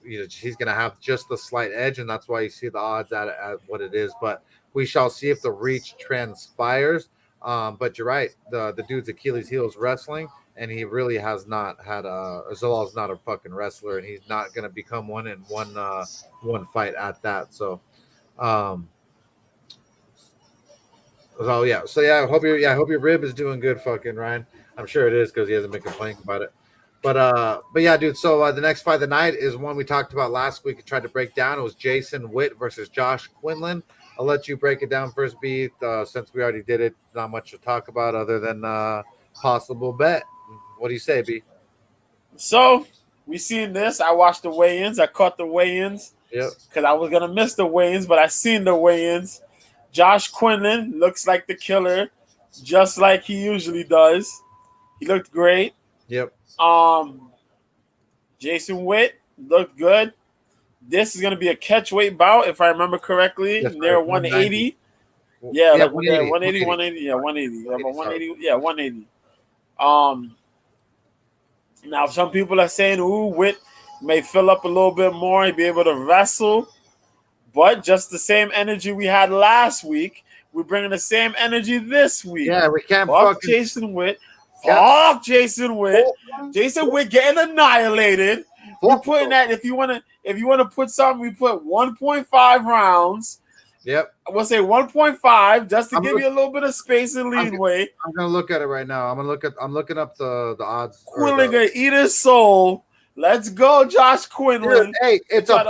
he's gonna have just the slight edge, and that's why you see the odds at what it is. But we shall see if the reach transpires. But you're right. The dude's Achilles heel is wrestling, and he really has not had Zalal's not a fucking wrestler, and he's not gonna become one in one fight at that. So, I hope your rib is doing good, fucking Ryan. I'm sure it is because he hasn't been complaining about it. But yeah, dude. So the next fight of the night is one we talked about last week and tried to break down. It was Jason Witt versus Josh Quinlan. I'll let you break it down first, B. Since we already did it, not much to talk about other than possible bet. What do you say, B? So we seen this. I watched the weigh-ins. I caught the weigh-ins. Yep. Because I was gonna miss the weigh-ins, but I seen the weigh-ins. Josh Quinlan looks like the killer, just like he usually does. He looked great. Yep. Jason Witt looked good. This is going to be a catch weight bout, if I remember correcly. Yes, near 180. Yeah, like 180. Yeah, 180. About 180. Yeah, 180. Now some people are saying, Witt may fill up a little bit more. He'd be able to wrestle. But just the same energy we had last week, we're bringing the same energy this week. Yeah, we can't fuck Jason Witt. Fuck Jason Witt. Jason Witt getting annihilated. We're putting that if you want to put something, we put 1.5 rounds. Yep. We'll say 1.5 just to give you a little bit of space and leeway. I'm gonna look at it right now. I'm looking up the odds. Quinlan gonna eat his soul. Let's go, Josh Quinlan. Hey, it's a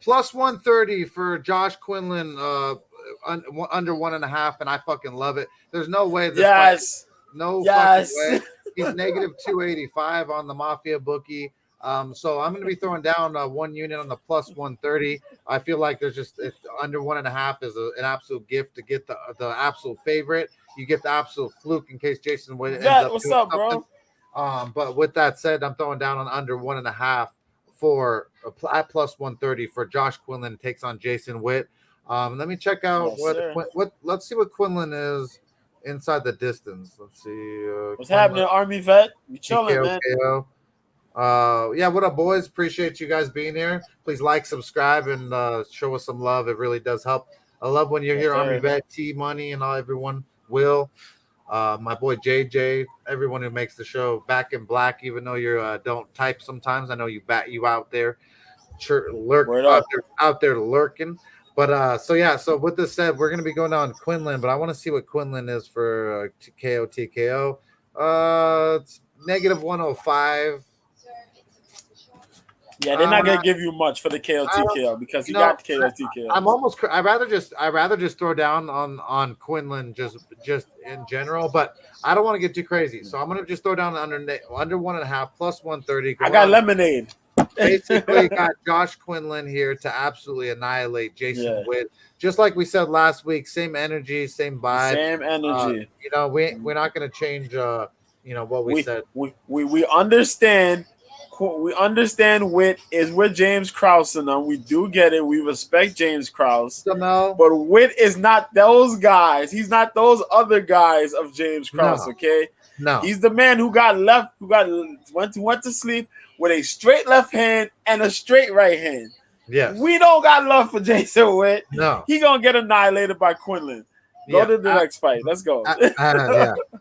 plus 130 for Josh Quinlan under 1.5, and I fucking love it. There's no way this fight, fucking way. He's negative 285 on the Mafia bookie. So I'm going to be throwing down one unit on the plus 130. I feel like there's just under 1.5 is an absolute gift to get the absolute favorite. You get the absolute fluke in case Jason Witt ends up what's doing up, something. bro? But with that said, I'm throwing down on under 1.5 for at plus 130 for Josh Quinlan takes on Jason Witt. Let me check out what. Let's see what Quinlan is inside the distance. Let's see. What's happening, Army vet? You chilling, man? What up, boys? Appreciate you guys being here. Please like, subscribe, and show us some love. It really does help. I love when you're here, Army Vet, T Money, and all everyone. Will, my boy JJ, everyone who makes the show. Back in Black, even though you don't type sometimes, I know you out there, out there lurking. But so with this said, we're gonna be going on Quinlan, but I want to see what Quinlan is for TKO. It's negative 105. Yeah, they're not gonna give you much for the KO because you got the KO. I'd rather just throw down on Quinlan just in general, but I don't want to get too crazy, so I'm gonna just throw down under 1.5 plus 130. I got lemonade. Basically, got Josh Quinlan here to absolutely annihilate Jason Witt. Just like we said last week, same energy, same vibe, same energy. We're not gonna change. What we said. We understand. We understand Witt is with James Krause and them. We do get it. We respect James Krause. But Witt is not those guys. He's not those other guys of James Krause, okay? No. He's the man who went to sleep with a straight left hand and a straight right hand. Yes. We don't got love for Jason Witt. No. He gonna get annihilated by Quinlan. Go to the next fight. Let's go.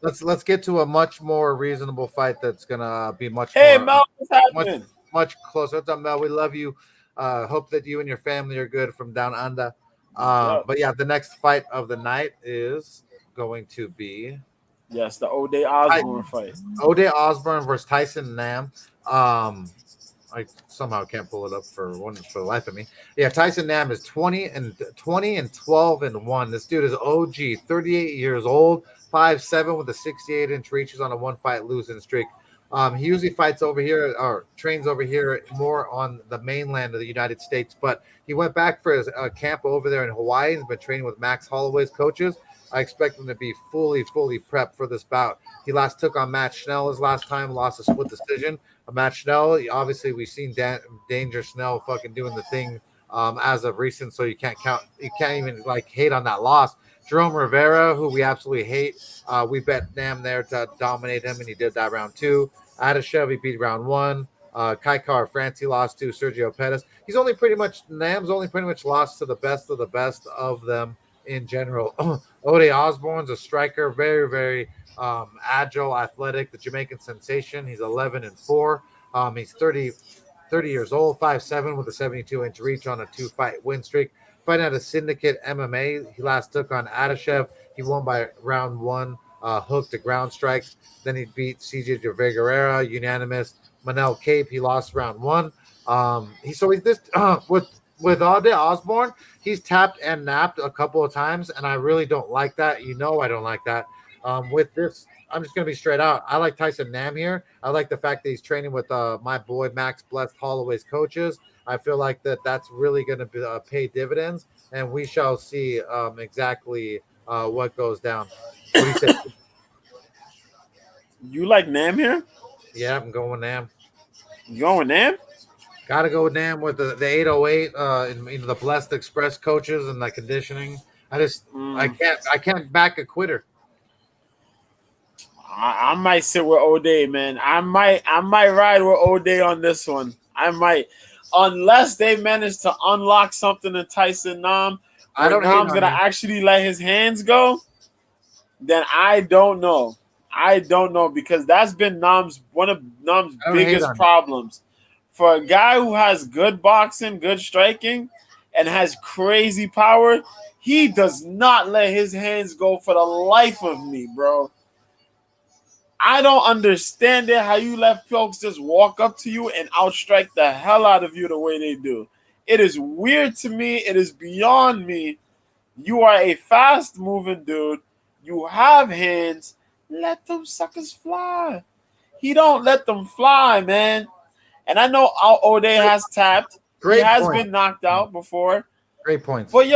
Let's get to a much more reasonable fight that's gonna be much Mel, what's happening? Much closer. What's up, Mel? We love you. Hope that you and your family are good from down under. But yeah, the next fight of the night is going to be Yes, the O'Day Osborne fight. O'Day Osborne versus Tyson Nam. I somehow can't pull it up for the life of me. Yeah, Tyson Nam is 20 and 12 and 1. This dude is OG, 38 years old, 5'7" with a 68-inch reach. He's on a one-fight losing streak. He usually fights over here or trains over here more on the mainland of the United States, but he went back for his camp over there in Hawaii and has been training with Max Holloway's coaches. I expect him to be fully prepped for this bout. He last took on Matt Schnell his last time, lost a split decision. Matt Schnell, obviously we've seen Danger Schnell fucking doing the thing as of recent, so you can't even like hate on that loss. Jerome Rivera, who we absolutely hate, we bet Nam there to dominate him, and he did that round 2. Adeshev, he beat round 1. Kai Kara France, he lost to Sergio Pettis. Nam's only pretty much lost to the best of them in general. O'Day Osborne's a striker, very agile, athletic, the Jamaican sensation. He's 11 and 4. He's 30 years old, 5'7" with a 72-inch reach on a 2-fight win streak. Fighting out of Syndicate MMA, he last took on Adeshev. He won by round 1, hook to ground strikes. Then he beat CJ Figueroa, unanimous. Manel Cape, he lost round 1. With O'Day Osborne, he's tapped and napped a couple of times, and I really don't like that. I don't like that. With this, I'm just going to be straight out. I like Tyson Nam here. I like the fact that he's training with my boy Max Blessed Holloway's coaches. I feel like that's really going to pay dividends, and we shall see exactly what goes down. What do you say? You like Nam here? Yeah, I'm going with Nam. You going with Nam? Got to go with Nam with the 808 and the Blessed Express coaches and the conditioning. I can't back a quitter. I might sit with O'Day, man. I might ride with O'Day on this one. I might, unless they manage to unlock something in Tyson Nam. Nam's gonna actually let his hands go. Then I don't know. Because that's been one of Nam's biggest problems. For a guy who has good boxing, good striking, and has crazy power, he does not let his hands go for the life of me, bro. I don't understand it, how you let folks just walk up to you and outstrike the hell out of you the way they do. It is weird to me. It is beyond me. You are a fast-moving dude. You have hands. Let them suckers fly. He don't let them fly, man. And I know O'Day has tapped. He has been knocked out before. Great points. But,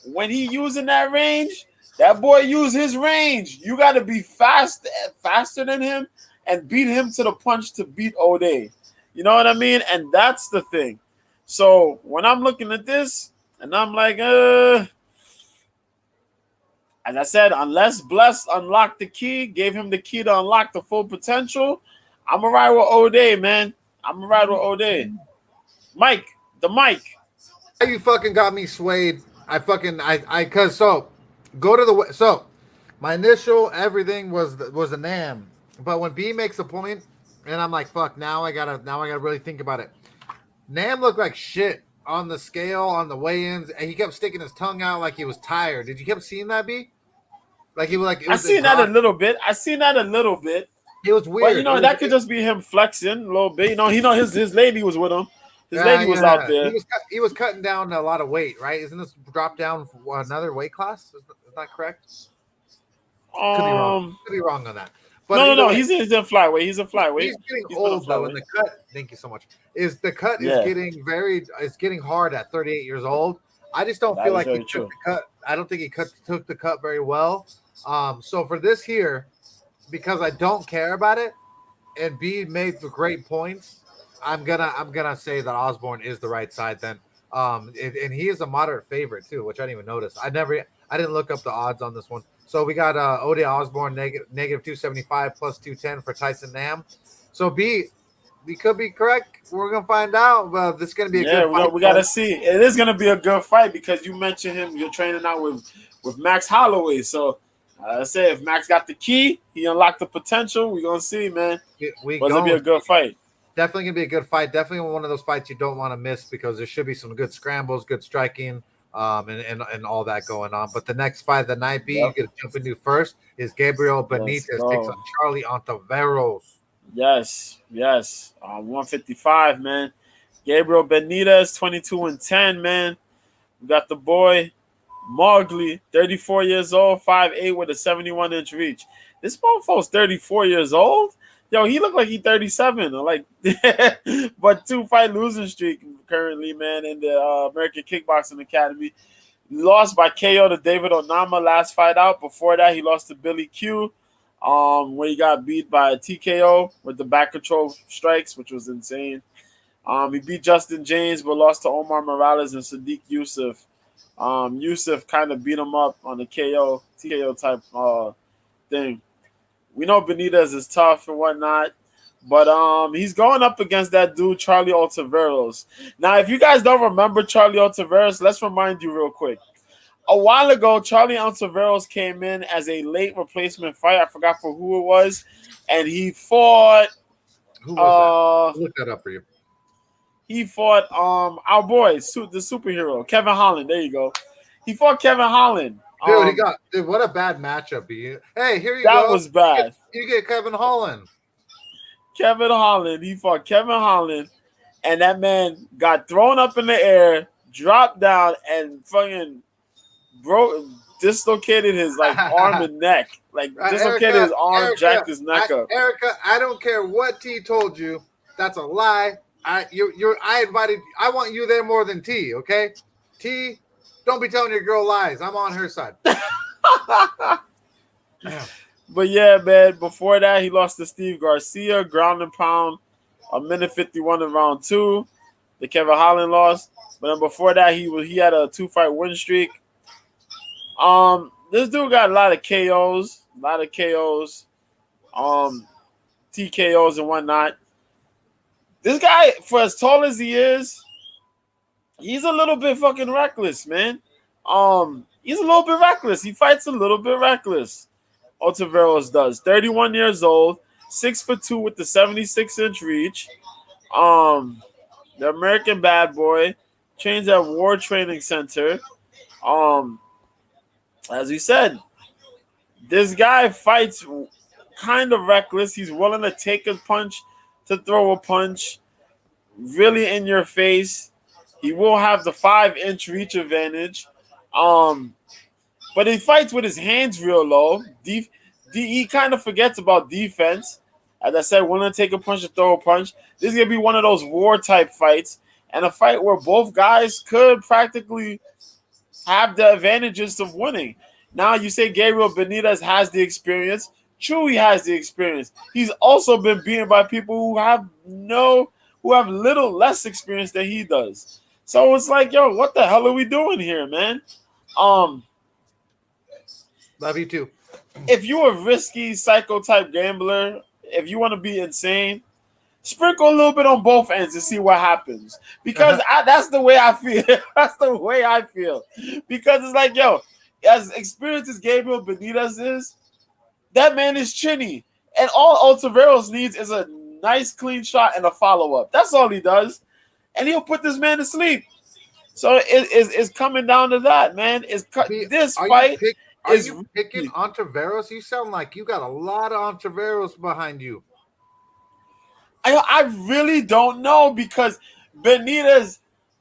when he using that range, that boy use his range. You got to be faster than him and beat him to the punch to beat O'Day. You know what I mean? And that's the thing. So when I'm looking at this, and I'm like, as I said, unless Blessed unlocked the key, gave him the key to unlock the full potential, I'm going to ride with O'Day, man. I'm going to ride with O'Day. Mike, the mic. You fucking got me swayed. My initial everything was a Nam, but when B makes a point, and I'm like, fuck, now I gotta really think about it. Nam looked like shit on the scale, on the weigh-ins, and he kept sticking his tongue out like he was tired. Did you keep seeing that, B? Like he was like, I seen that a little bit. It was weird. But that could just be him flexing a little bit. His lady was with him. His lady was out there. He was cutting down a lot of weight, right? Isn't this drop down for another weight class? Is that correct? Could be wrong on that. But no. He's in flyweight. He's a flyweight. He's getting old though, and the cut. Thank you so much. Is getting hard at 38 years old. I just don't feel like he took the cut. I don't think he took the cut very well. So for this here, because I don't care about it, and B made the great points, I'm gonna say that Osborne is the right side then. And he is a moderate favorite too, which I didn't even notice. I didn't look up the odds on this one. So we got O'Day Osborne negative 275 plus 210 for Tyson Nam. So B, we could be correct. We're gonna find out. But this is gonna be a good fight. We gotta see. It is gonna be a good fight because you mentioned him. You're training out with Max Holloway. So I say if Max got the key, he unlocked the potential. We're gonna see, man. It's gonna be a good fight. Definitely gonna be a good fight. Definitely one of those fights you don't want to miss because there should be some good scrambles, good striking. and all that going on. But the next fight of the night, B, Yep. you get to jump into first is Gabriel Let's Benitez go. takes on Charlie Ontiveros. Yes. 155, man. Gabriel Benitez, 22-10, man. We got the boy Mowgli, 34 years old, 5'8" with a 71-inch reach. This motherfucker's 34 years old. Yo, he looked like he's 37, or like, but 2-fight losing streak currently, man, in the American Kickboxing Academy. He lost by KO to David Onama last fight out. Before that, he lost to Billy Q, where he got beat by a TKO with the back control strikes, which was insane. He beat Justin James, but lost to Omar Morales and Sadiq Youssef. Youssef kind of beat him up on the TKO type thing. We know Benitez is tough and whatnot, but he's going up against that dude, Charlie Ontiveros. Now, if you guys don't remember Charlie Ontiveros, let's remind you real quick. A while ago, Charlie Ontiveros came in as a late replacement fight. I forgot for who it was, and he fought. Who was that? Look that up for you. He fought our boy, the superhero, Kevin Holland. There you go. He fought Kevin Holland. Dude, what a bad matchup. Hey, here you go. That was bad. You get Kevin Holland. Kevin Holland. He fought Kevin Holland, and that man got thrown up in the air, dropped down, and fucking dislocated his arm and neck. Dislocated his arm, jacked his neck up. Erica, I don't care what T told you. That's a lie. I want you there more than T, okay? T, don't be telling your girl lies. I'm on her side. But yeah, man, before that, he lost to Steve Garcia, ground and pound, 1:51 in round 2. The Kevin Holland lost. But then before that, he had a 2-fight win streak. This dude got a lot of KOs, TKOs and whatnot. This guy, for as tall as he is, he's a little bit fucking reckless, man. He's a little bit reckless. He fights a little bit reckless. Ontiveros does. 31 years old, 6'2" with the 76-inch reach. The American bad boy, trains at War Training Center. As we said, this guy fights kind of reckless. He's willing to take a punch, to throw a punch, really in your face. He will have the 5-inch reach advantage. But he fights with his hands real low. He kind of forgets about defense. As I said, willing to take a punch, to throw a punch. This is going to be one of those war-type fights, and a fight where both guys could practically have the advantages of winning. Now, you say Gabriel Benitez has the experience. True, he has the experience. He's also been beaten by people who have little less experience than he does. So it's like, yo, what the hell are we doing here, man? Love you too. If you're a risky psycho type gambler, if you want to be insane, sprinkle a little bit on both ends and see what happens. Because that's the way I feel. That's the way I feel. Because it's like, yo, as experienced as Gabriel Benitez is, that man is chinny. And all Ontiveros needs is a nice, clean shot and a follow-up. That's all he does. And he'll put this man to sleep. So it's coming down to that, man. Are you picking Ontiveros? You sound like you got a lot of Ontiveros behind you. I really don't know, because Benitez,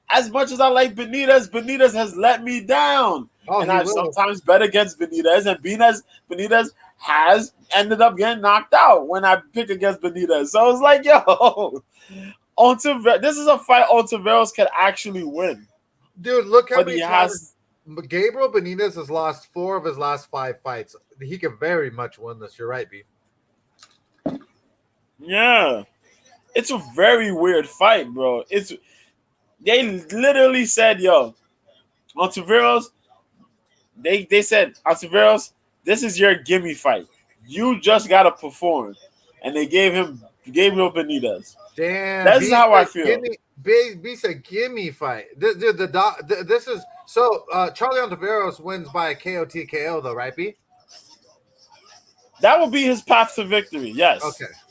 as much as I like Benitez has let me down. And I've sometimes bet against Benitez, and Benitez has ended up getting knocked out when I pick against Benitez. So it's like, yo, this is a fight Ontiveros can actually win. Dude, look how many times Gabriel Benitez has lost 4 of his last 5 fights. He could very much win this. You're right, B. Yeah. It's a very weird fight, bro. They literally said, yo, Ontiveros, they said, Ontiveros, this is your gimme fight. You just got to perform. And they gave him Gabriel Benitez. Damn. That's how I feel. B said gimme fight. This is so Charlie Ontiveros wins by a KO TKO though, right, B? That will be his path to victory, yes.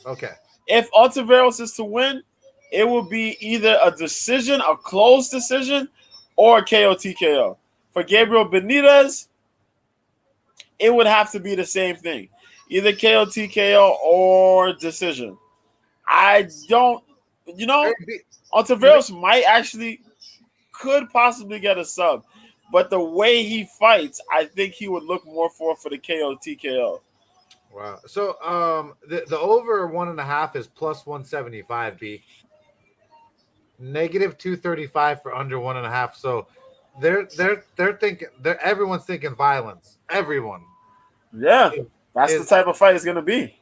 Okay. If Ontiveros is to win, it will be either a decision, a close decision, or a KO TKO. For Gabriel Benitez, it would have to be the same thing. Either KO, TKO, or decision. I don't, Ontiveros could possibly get a sub. But the way he fights, I think he would look more for the KO, TKO. Wow. So the over 1.5 is plus 175, B. Negative 235 for under 1.5. So they're thinking everyone's thinking violence. Everyone. Yeah. That's the type of fight it's gonna be.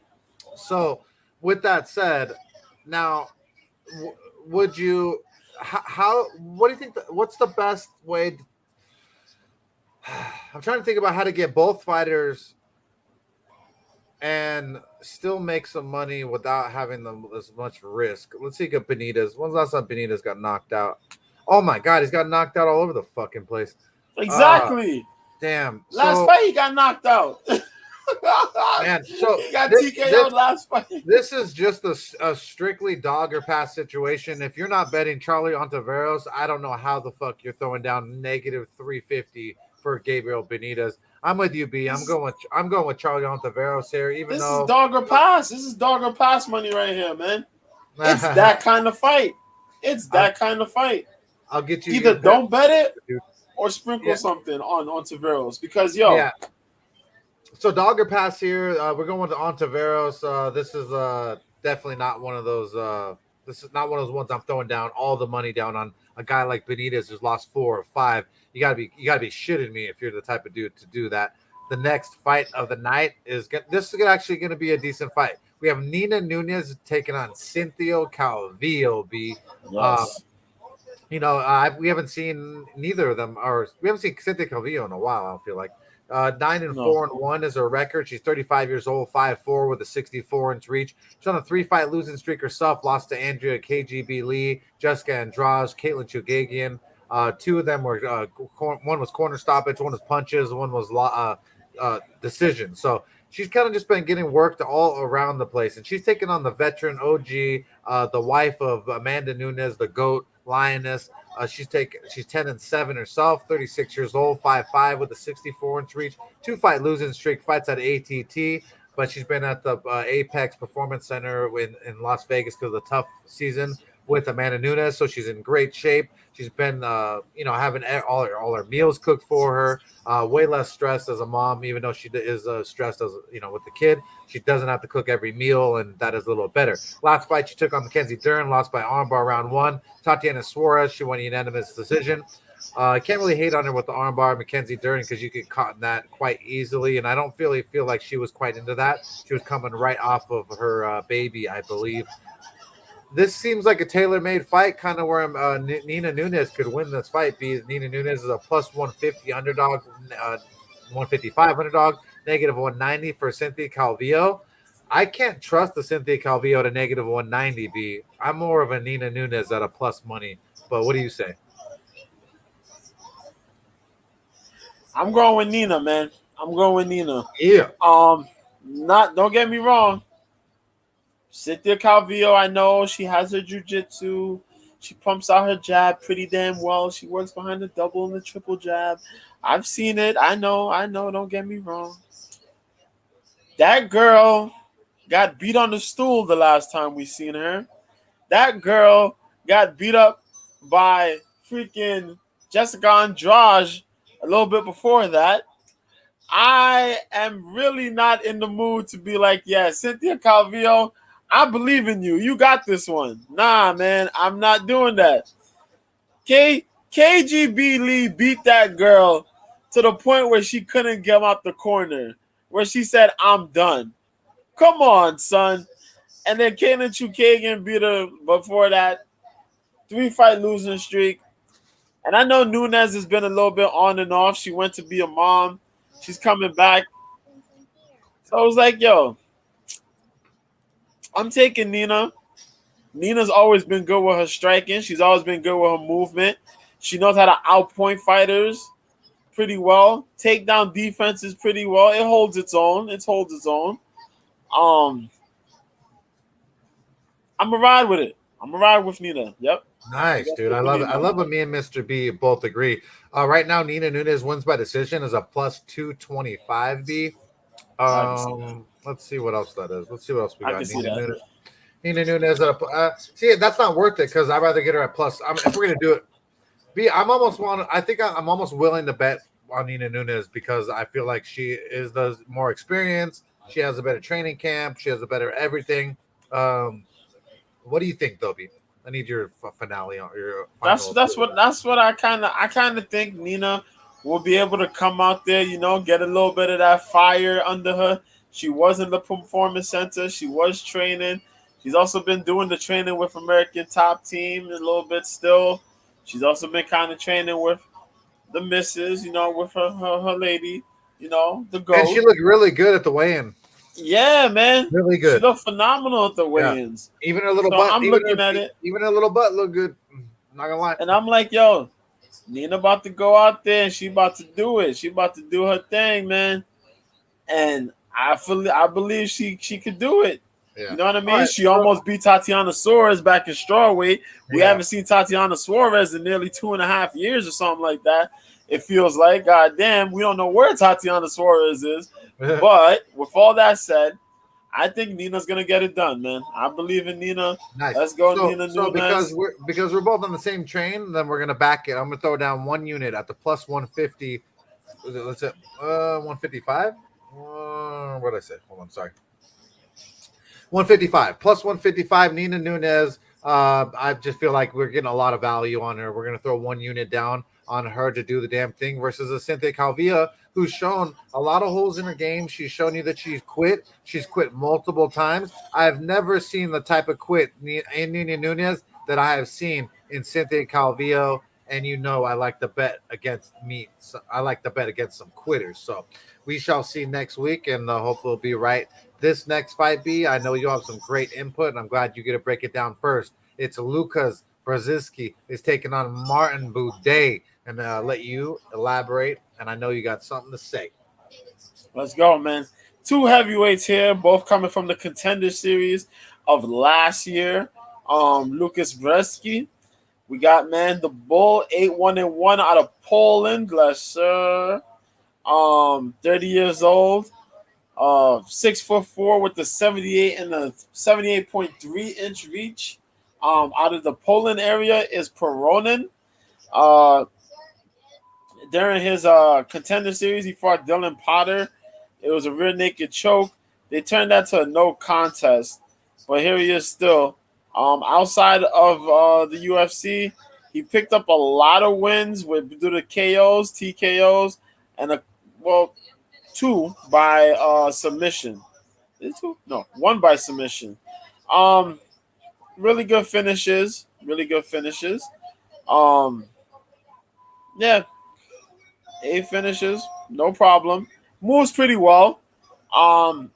So with that said, now would you what do you think what's the best way I'm trying to think about how to get both fighters and still make some money without having as much risk. Let's see, get Benitez. When's the last time Benitez got knocked out? Oh my God, he's got knocked out all over the fucking place. Exactly. Damn. Last fight he got knocked out. Man, so he got TKO'd last fight. This is just a strictly dog or pass situation. If you're not betting Charlie Ontiveros, I don't know how the fuck you're throwing down negative 350 for Gabriel Benitez. I'm with you, B. I'm going with Charlie Ontiveros here. This is dog or pass. This is dog or pass money right here, man. It's that kind of fight. I'll get you. Either don't bet it or sprinkle something on Ontiveros because So dog or pass here. We're going with Ontiveros. This is definitely not one of those. This is not one of those ones I'm throwing down all the money down on a guy like Benitez who's lost 4 or 5. You gotta be shitting me if you're the type of dude to do that. The next fight of the night is actually going to be a decent fight. We have Nina Nunes taking on Cynthia Calvillo. B. Yes. We haven't seen neither of them, or we haven't seen Cynthia Calvillo in a while. I don't feel like 9-4-1 is her record. She's 35 years old, 5'4" with a 64-inch reach. She's on a 3-fight losing streak herself. Lost to Andrea KGB Lee, Jessica Andrade, Caitlin Chugagian. 2 of them were one was corner stoppage, one was punches, one was decision. So she's kind of just been getting worked all around the place, and she's taking on the veteran OG, the wife of Amanda Nunes, the GOAT Lioness. She's 10-7 herself, 36 years old, 5'5" with a 64-inch reach, 2-fight losing streak, fights at ATT, but she's been at the Apex Performance Center in Las Vegas because of the tough season with Amanda Nunes, so she's in great shape. She's been, having all her meals cooked for her. Way less stressed as a mom, even though she is stressed as with the kid. She doesn't have to cook every meal, and that is a little better. Last fight, she took on Mackenzie Dern, lost by armbar round 1. Tatiana Suarez, she won a unanimous decision. I can't really hate on her with the armbar, Mackenzie Dern, because you get caught in that quite easily, and I don't feel like she was quite into that. She was coming right off of her baby, I believe. This seems like a tailor-made fight, kind of where Nina Nunes could win this fight. Nina Nunes is a plus 150 underdog, 155 underdog, negative 190 for Cynthia Calvillo. I can't trust the Cynthia Calvillo to negative 190, B. I'm more of a Nina Nunes at a plus money. But what do you say? I'm going with Nina, man. I'm going with Nina. Yeah. Don't get me wrong. Cynthia Calvillo, I know she has her jiu-jitsu. She pumps out her jab pretty damn well. She works behind the double and the triple jab. I've seen it. I know. Don't get me wrong. That girl got beat on the stool the last time we seen her. That girl got beat up by freaking Jessica Andrade a little bit before that. I am really not in the mood to be like, yeah, Cynthia Calvillo, I believe in you. You got this one. Nah, man, I'm not doing that. KGB Lee beat that girl to the point where she couldn't get out the corner, where she said, I'm done. Come on, son. And then Caitlin Chukagian beat her before that. 3-fight losing streak. And I know Nunes has been a little bit on and off. She went to be a mom. She's coming back. So I was like, yo, I'm taking Nina. Nina's always been good with her striking. She's always been good with her movement. She knows how to outpoint fighters pretty well. Take down defenses pretty well. It holds its own. I'm going to ride with it. I'm going to ride with Nina. Yep. Nice, dude. I love it. I love when me and Mr. B both agree. Right now, Nina Nunes wins by decision is a plus 225 B. Let's see what else that is. Let's see what else we got. Nina Nunes at a see, that's not worth it because I'd rather get her at plus. If we're gonna do it, I'm almost willing to bet on Nina Nunes because I feel like she is the more experienced. She has a better training camp. She has a better everything. What do you think, Dobie? I need your finale on your. That's what I kind of think Nina will be able to come out there, get a little bit of that fire under her. She was in the performance center. She was training. She's also been doing the training with American Top Team a little bit still. She's also been kind of training with the missus, with her lady, the GOAT. And she looked really good at the weigh-in. Yeah, man. Really good. She looked phenomenal at the weigh-ins. Yeah. Even her little butt. I'm looking at it. Even her little butt looked good. I'm not gonna lie. And I'm like, yo, Nina about to go out there and she about to do it. She about to do her thing, man. And I believe she could do it. Yeah. You know what I mean? Right. She almost beat Tatiana Suarez back in strawweight. We haven't seen Tatiana Suarez in nearly 2.5 years or something like that. It feels like, goddamn, we don't know where Tatiana Suarez is. But with all that said, I think Nina's gonna get it done, man. I believe in Nina. Nice. Let's go, Nina. So because we're both on the same train, then we're gonna back it. I'm gonna throw down one unit at the plus 150. Let's say 155. What did I say? Hold on, sorry. 155 plus 155. Nina Nunes. I just feel like we're getting a lot of value on her. We're gonna throw one unit down on her to do the damn thing versus a Cynthia Calvillo, who's shown a lot of holes in her game. She's shown you that she's quit. She's quit multiple times. I've never seen the type of quit in Nina Nunes that I have seen in Cynthia Calvillo. And I like to bet against me. So I like to bet against some quitters. So we shall see next week, and hopefully we'll be right. This next fight, B, I know you'll have some great input, and I'm glad you get to break it down first. It's Lucas Brzezinski is taking on Martin Buday, and let you elaborate. And I know you got something to say. Let's go, man. 2 heavyweights here, both coming from the Contender Series of last year. Lucas Brzezinski. We got, man, the Bull, 8-1-1 out of Poland, Blackshear. 30 years old. 6'4" with the 78 and the 78.3 inch reach. Out of the Poland area is Peronin. During his Contender Series, he fought Dylan Potter. It was a rear naked choke. They turned that to a no contest. But here he is still. Outside of the UFC, he picked up a lot of wins due to KOs, TKOs, and 2 by submission. Is it 2? No, 1 by submission. Really good finishes. Yeah. 8 finishes, no problem. Moves pretty well.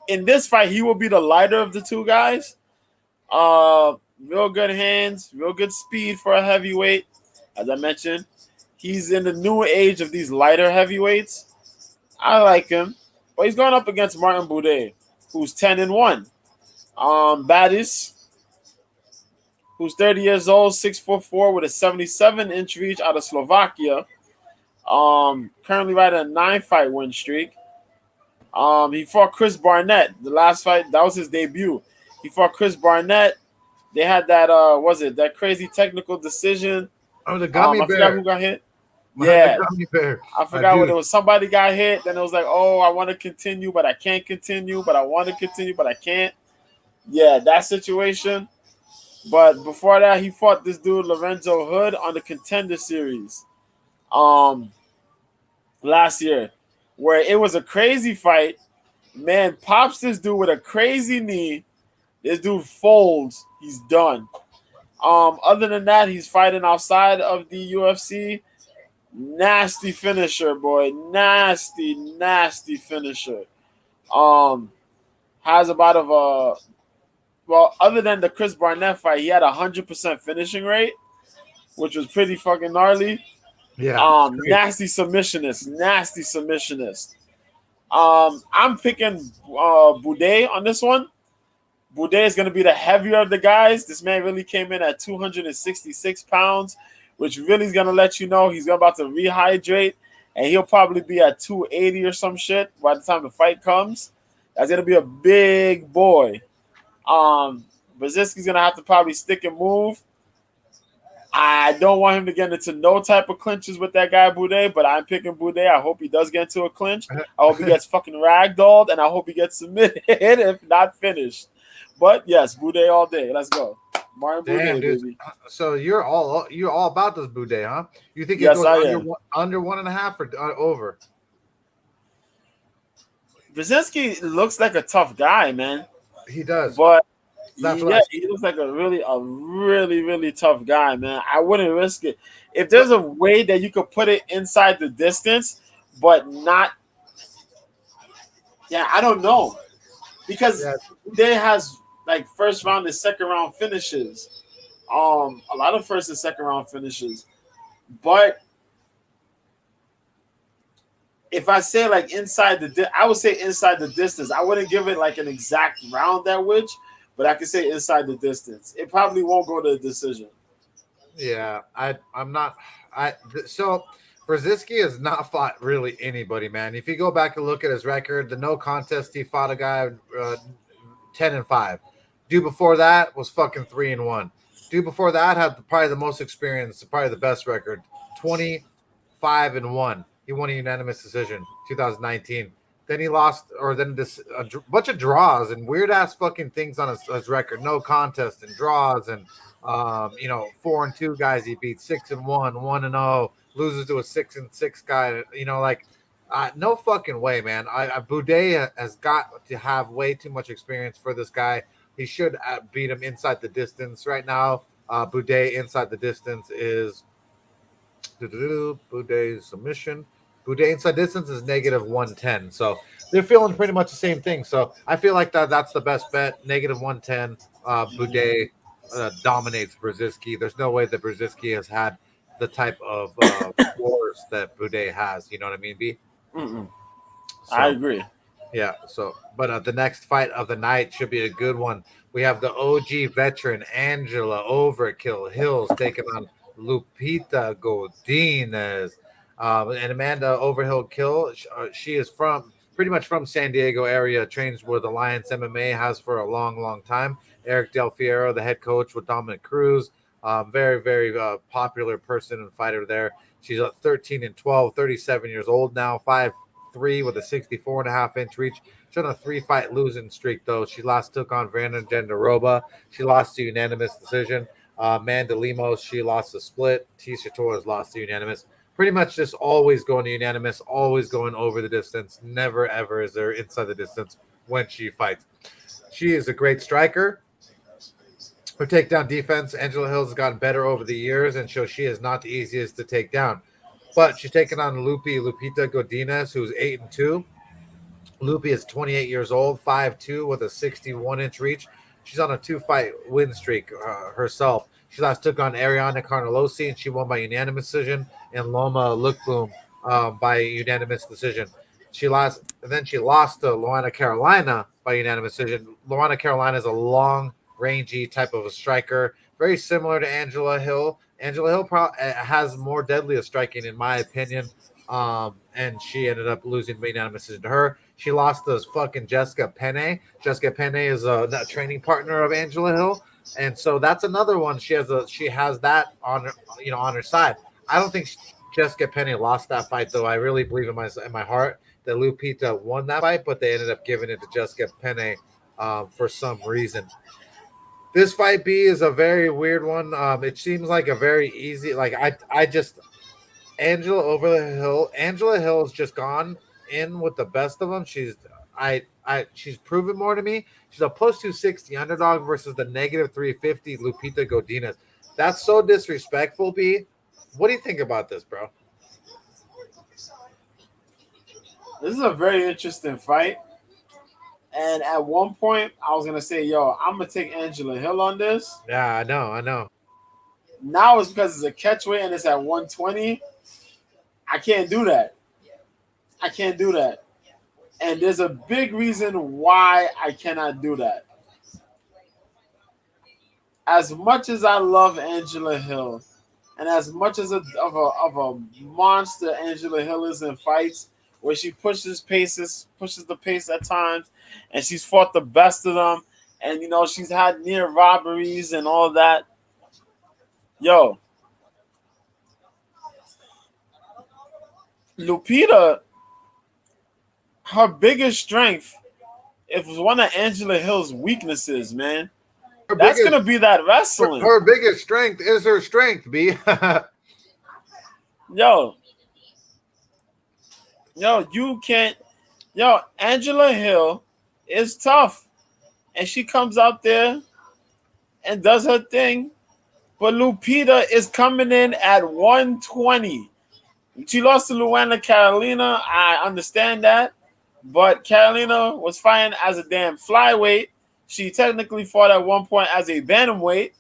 In this fight, he will be the lighter of the 2 guys. Real good hands, real good speed for a heavyweight. As I mentioned, he's in the new age of these lighter heavyweights. I like him, but he's going up against Martin Buday, who's 10-1. Badis, who's 30 years old, 6'4" with a 77-inch reach out of Slovakia. Currently riding a 9-fight win streak. He fought Chris Barnett. The last fight, that was his debut. He fought Chris Barnett. They had that that crazy technical decision. Oh, the gummy bear. I forgot who got hit. Yeah. The gummy bear. I forgot what it was. Somebody got hit. Then it was like, oh, I want to continue, but I can't continue. But I want to continue, but I can't. Yeah, that situation. But before that, he fought this dude, Lorenzo Hood, on the Contender Series. Last year, where it was a crazy fight. Man pops this dude with a crazy knee. This dude folds. He's done. Other than that, he's fighting outside of the UFC. Nasty finisher, boy. Nasty finisher. Has about other than the Chris Barnett fight, he had 100% finishing rate, which was pretty fucking gnarly. Yeah. Nasty submissionist. I'm picking Buday on this one. Boudet is going to be the heavier of the guys. This man really came in at 266 pounds, which really is going to let you know he's about to rehydrate, and he'll probably be at 280 or some shit by the time the fight comes. That's going to be a big boy. Brzezinski's going to have to probably stick and move. I don't want him to get into no type of clinches with that guy Boudet, but I'm picking Boudet. I hope he does get into a clinch. I hope he gets fucking ragdolled, and I hope he gets submitted, if not finished. But yes, Boudet all day. Let's go. Martin Boudet, baby. So you're all about this Boudet, huh? You think it Yes, goes under 1.5 or over? Brzezinski looks like a tough guy, man. He does. But he looks like a really tough guy, man. I wouldn't risk it. If there's a way that you could put it inside the distance, but not, I don't know, because they has like first round and second round finishes, a lot of first and second round finishes, but if I say like inside I would say inside the distance. I wouldn't give it like an exact round that which. But I can say inside the distance. It probably won't go to a decision. Yeah, I'm not. So Brzezinski has not fought really anybody, man. If you go back and look at his record, the no contest, he fought a guy 10-5. Dude before that was fucking 3-1. Dude before that had probably the most experience, probably the best record, 25-1. He won a unanimous decision, 2019. Then he lost, or then a bunch of draws and weird ass fucking things on his record. No contest and draws and 4-2 guys he beat, 6-1, 1-0, loses to a 6-6 guy. No fucking way, man. Boudet has got to have way too much experience for this guy. He should beat him inside the distance right now. Boudet inside the distance is Boudet's submission. Boudet inside distance is -110. So they're feeling pretty much the same thing. So I feel like that's the best bet. -110. Boudet dominates Brzezinski. There's no way that Brzezinski has had the type of wars that Boudet has. You know what I mean, B? So, I agree. Yeah. So, but the next fight of the night should be a good one. We have the OG veteran Angela Overkill Hills taking on Lupita Godinez. And Amanda Overhill Kill, she is pretty much from San Diego area, trains with Alliance MMA, has for a long time. Eric Del Fiero, the head coach with Dominic Cruz, very, very popular person and fighter there. She's 13-12, 37 years old now, 5'3" with a 64.5-inch reach. She's on a 3-fight losing streak, though. She last took on Verena Jandaroba. She lost to unanimous decision. Amanda Lemos, she lost a split. Tisha Torres lost to unanimous. Pretty much just always going to unanimous, always going over the distance. Never, ever is there inside the distance when she fights. She is a great striker. Her takedown defense, Angela Hills has gotten better over the years, and so she is not the easiest to take down. But she's taking on Lupita Godinez, who's 8-2. Lupi is 28 years old, 5'2", with a 61-inch reach. She's on a 2-fight win streak herself. She last took on Ariana Carnelosi, and she won by unanimous decision, and Loma Lookboom by unanimous decision. She lost to Luana Carolina by unanimous decision. Luana Carolina is a long, rangy type of a striker, very similar to Angela Hill. Angela Hill has more deadly striking, in my opinion, and she ended up losing by unanimous decision to her. She lost to fucking Jessica Penne. Jessica Penne is a training partner of Angela Hill. And so that's another one. She has that on her side. I don't think Jessica Penne lost that fight, though. I really believe in my heart that Lupita won that fight, but they ended up giving it to Jessica Penne for some reason. This fight B is a very weird one. It seems like a very easy. Angela Hill's just gone in with the best of them. She's proven more to me. She's a plus 260 underdog versus the -350 Lupita Godinez. That's so disrespectful, B. What do you think about this, bro? This is a very interesting fight. And at one point, I was going to say, I'm going to take Angela Hill on this. Yeah, I know. Now it's because it's a catchweight and it's at 120. I can't do that. And there's a big reason why I cannot do that. as much as I love Angela Hill, and as much as of a monster Angela Hill is in fights where she pushes the pace at times, and she's fought the best of them, and she's had near robberies and all that. Yo, Lupita, her biggest strength, it was one of Angela Hill's weaknesses, man. That's gonna be that wrestling. Her biggest strength is her strength, B. Yo, you can't. Yo, Angela Hill is tough, and she comes out there and does her thing. But Lupita is coming in at 120. She lost to Luana Carolina. I understand that, but Carolina was fighting as a damn flyweight. She technically fought at one point as a bantamweight.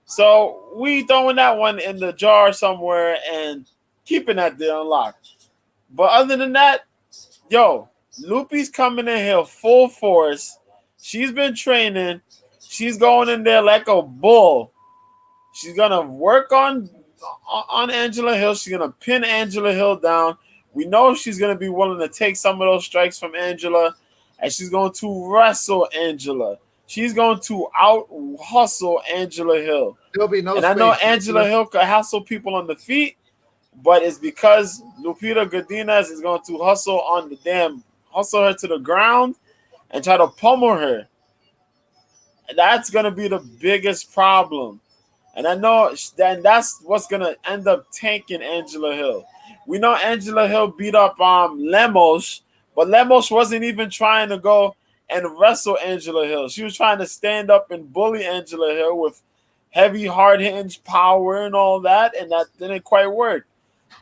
So we throwing that one in the jar somewhere and keeping that there unlocked. But other than that, yo, Lupi's coming in here full force. She's been training. She's going in there like a bull. She's gonna work on Angela Hill. She's gonna pin Angela Hill down. We know she's gonna be willing to take some of those strikes from Angela, and she's going to wrestle Angela. She's going to out hustle Angela Hill. There'll be no. And I know Angela Hill could hustle people on the feet, but it's because Lupita Godinez is going to hustle her to the ground and try to pummel her. That's going to be the biggest problem. And I know that's what's going to end up tanking Angela Hill. We know Angela Hill beat up Lemos, but Lemos wasn't even trying to go and wrestle Angela Hill. She was trying to stand up and bully Angela Hill with heavy, hard-hitting power and all that, and that didn't quite work.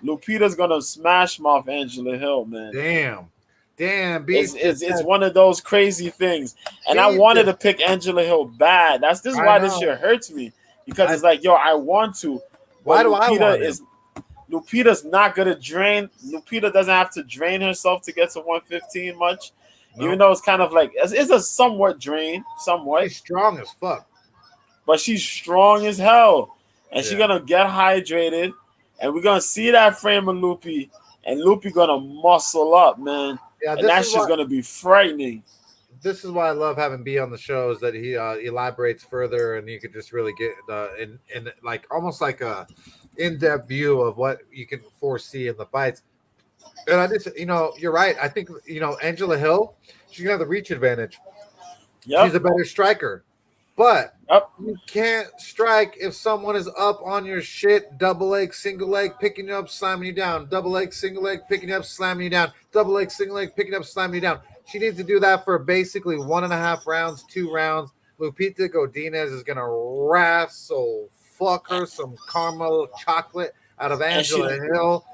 Lupita's going to smash mouth Angela Hill, man. Damn, it's one of those crazy things. And I wanted to pick Angela Hill bad. This is why this shit hurts me. Because it's like, yo, I want to. Why do I want to? Lupita's not going to drain. Lupita doesn't have to drain herself to get to 115 much. No. Even though it's kind of like, it's a somewhat drain. Somewhat. She's strong as fuck. But she's strong as hell. And she's going to get hydrated. And we're going to see that frame of Lupi. And Lupi going to muscle up, man. Yeah, and that's just going to be frightening. This is why I love having B on the show, is that he elaborates further, and you could just really get in like almost like a in-depth view of what you can foresee in the fights. And I just, you're right. I think, Angela Hill, she's gonna have the reach advantage. Yep. She's a better striker, but you can't strike if someone is up on your shit. Double leg, single leg, picking you up, slamming you down. Double leg, single leg, picking you up, slamming you down. Double leg, single leg, picking up, slamming you down. She needs to do that for basically 1.5 rounds, 2 rounds. Lupita Godinez is gonna wrestle fuck her some caramel chocolate out of Angela Hill.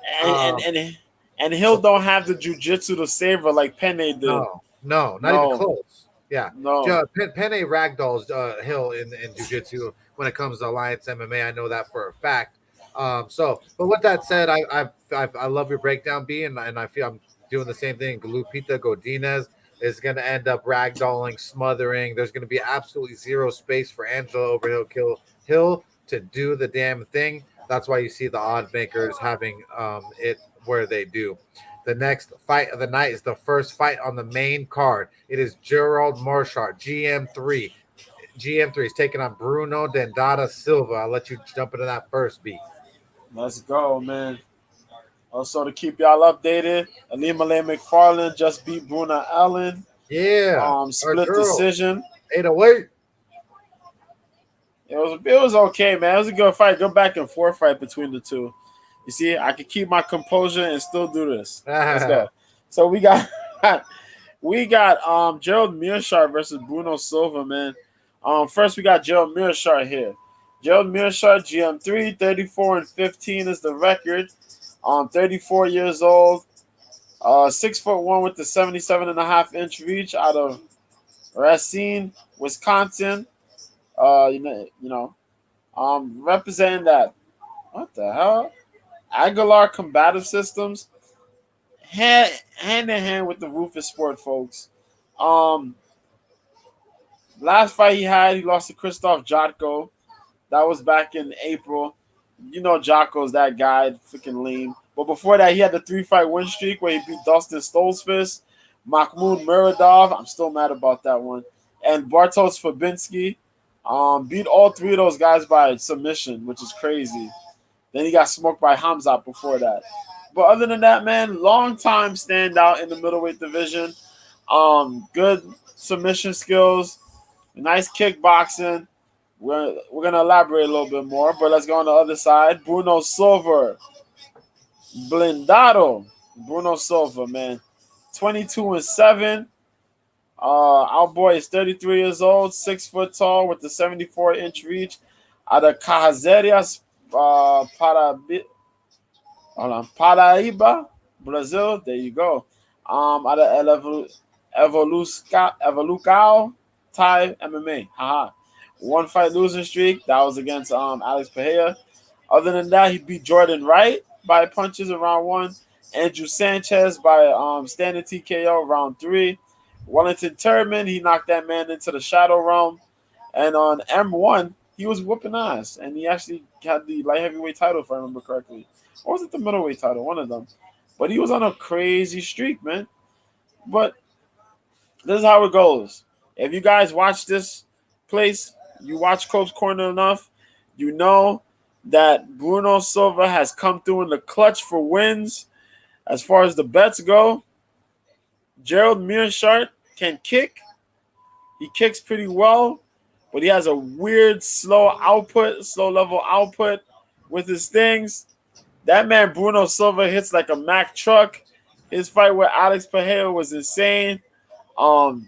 And Hill don't have the jiu-jitsu to save her like Penne did. No, not even close. Yeah, no. Penne ragdolls Hill in jiu-jitsu when it comes to Alliance MMA. I know that for a fact. But with that said, I love your breakdown, B, and I feel I'm doing the same thing. Lupita Godinez is going to end up ragdolling, smothering. There's going to be absolutely zero space for Angela over Hill to do the damn thing. That's why you see the odd makers having it where they do. The next fight of the night is the first fight on the main card. It is Gerald Marchart, GM3. GM3 is taking on Bruno Dendada Silva. I'll let you jump into that first, B. Let's go, man. Also, to keep y'all updated, Alimale McFarland just beat Bruna Allen. Yeah. Split decision. 808. It was okay, man. It was a good fight. Good back and forth fight between the two. You see, I can keep my composure and still do this. Let's go. So we got Gerald Mearshart versus Bruno Silva, man. First we got Gerald Mearshart here. Gerald Mearshart, GM3, 34-15 is the record. 34 years old, 6'1" with the 77.5-inch reach out of Racine, Wisconsin. Representing that. What the hell? Aguilar Combative Systems, hand in hand with the Rufus Sport folks. Last fight he lost to Christoph Jotko. That was back in April. You know, Jocko's that guy, freaking lame. But before that, he had the 3-fight win streak where he beat Dustin Stoltzfus, Mahmoud Muradov. I'm still mad about that one. And Bartosz Fabinski. Beat all three of those guys by submission, which is crazy. Then he got smoked by Hamzat before that. But other than that, man, long time standout in the middleweight division. Good submission skills, nice kickboxing. We're gonna elaborate a little bit more, but let's go on the other side. Bruno Silva, blindado. Bruno Silva, man, 22-7. Our boy is 33 years old, 6 foot tall, with the 74-inch reach. Out of Cajazeiras, Paraíba, Brazil. There you go. Out of Evolucao, Thai MMA. Haha. 1 fight losing streak. That was against Alex Pereira. Other than that, he beat Jordan Wright by punches in round 1. Andrew Sanchez by standing TKO round 3. Wellington Turman, he knocked that man into the shadow realm. And on M1, he was whooping ass. And he actually had the light heavyweight title, if I remember correctly. Or was it the middleweight title? One of them. But he was on a crazy streak, man. But this is how it goes. If you guys watch this place, you watch Cope's Corner enough, you know that Bruno Silva has come through in the clutch for wins. As far as the bets go, Gerald Meerschaert can kick. He kicks pretty well, but he has a weird slow level output with his things. That man Bruno Silva hits like a Mack truck. His fight with Alex Pereira was insane. For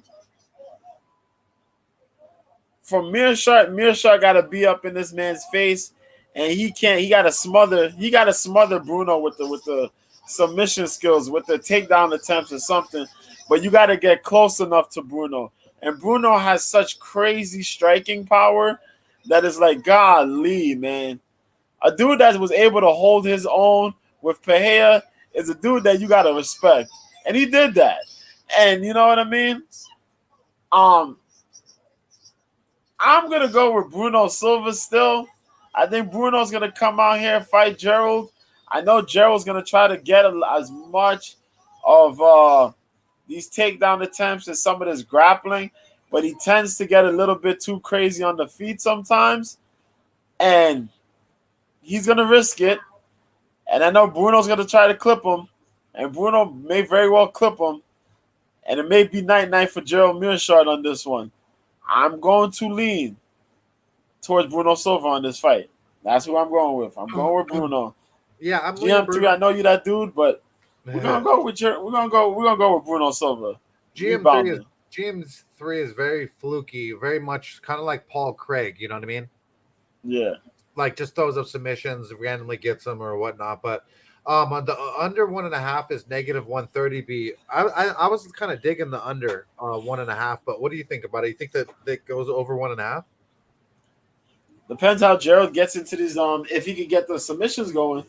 Meerschaert got to be up in this man's face, and he can't. He got to smother Bruno with the submission skills, with the takedown attempts or something. But you got to get close enough to Bruno, and Bruno has such crazy striking power that is like, golly, man. A dude that was able to hold his own with Pereira is a dude that you got to respect, and he did that. And you know what I mean? I'm going to go with Bruno Silva still. I think Bruno's going to come out here and fight Gerald. I know Gerald's going to try to get as much of these takedown attempts and some of this grappling, but he tends to get a little bit too crazy on the feet sometimes, and he's going to risk it. And I know Bruno's going to try to clip him, and Bruno may very well clip him, and it may be night-night for Gerald Meerschaert on this one. I'm going to lean towards Bruno Silva on this fight. That's who I'm going with. I'm going with Bruno. Yeah, I'm GM3. I know you that dude, but we're gonna go with Bruno Silva. GM3 is very fluky, very much kind of like Paul Craig. You know what I mean? Yeah. Like just throws up submissions, randomly gets them or whatnot. But on the under 1.5 is -130. I was kind of digging the under 1.5, but what do you think about it? You think that goes over 1.5? Depends how Gerald gets into these. If he could get the submissions going,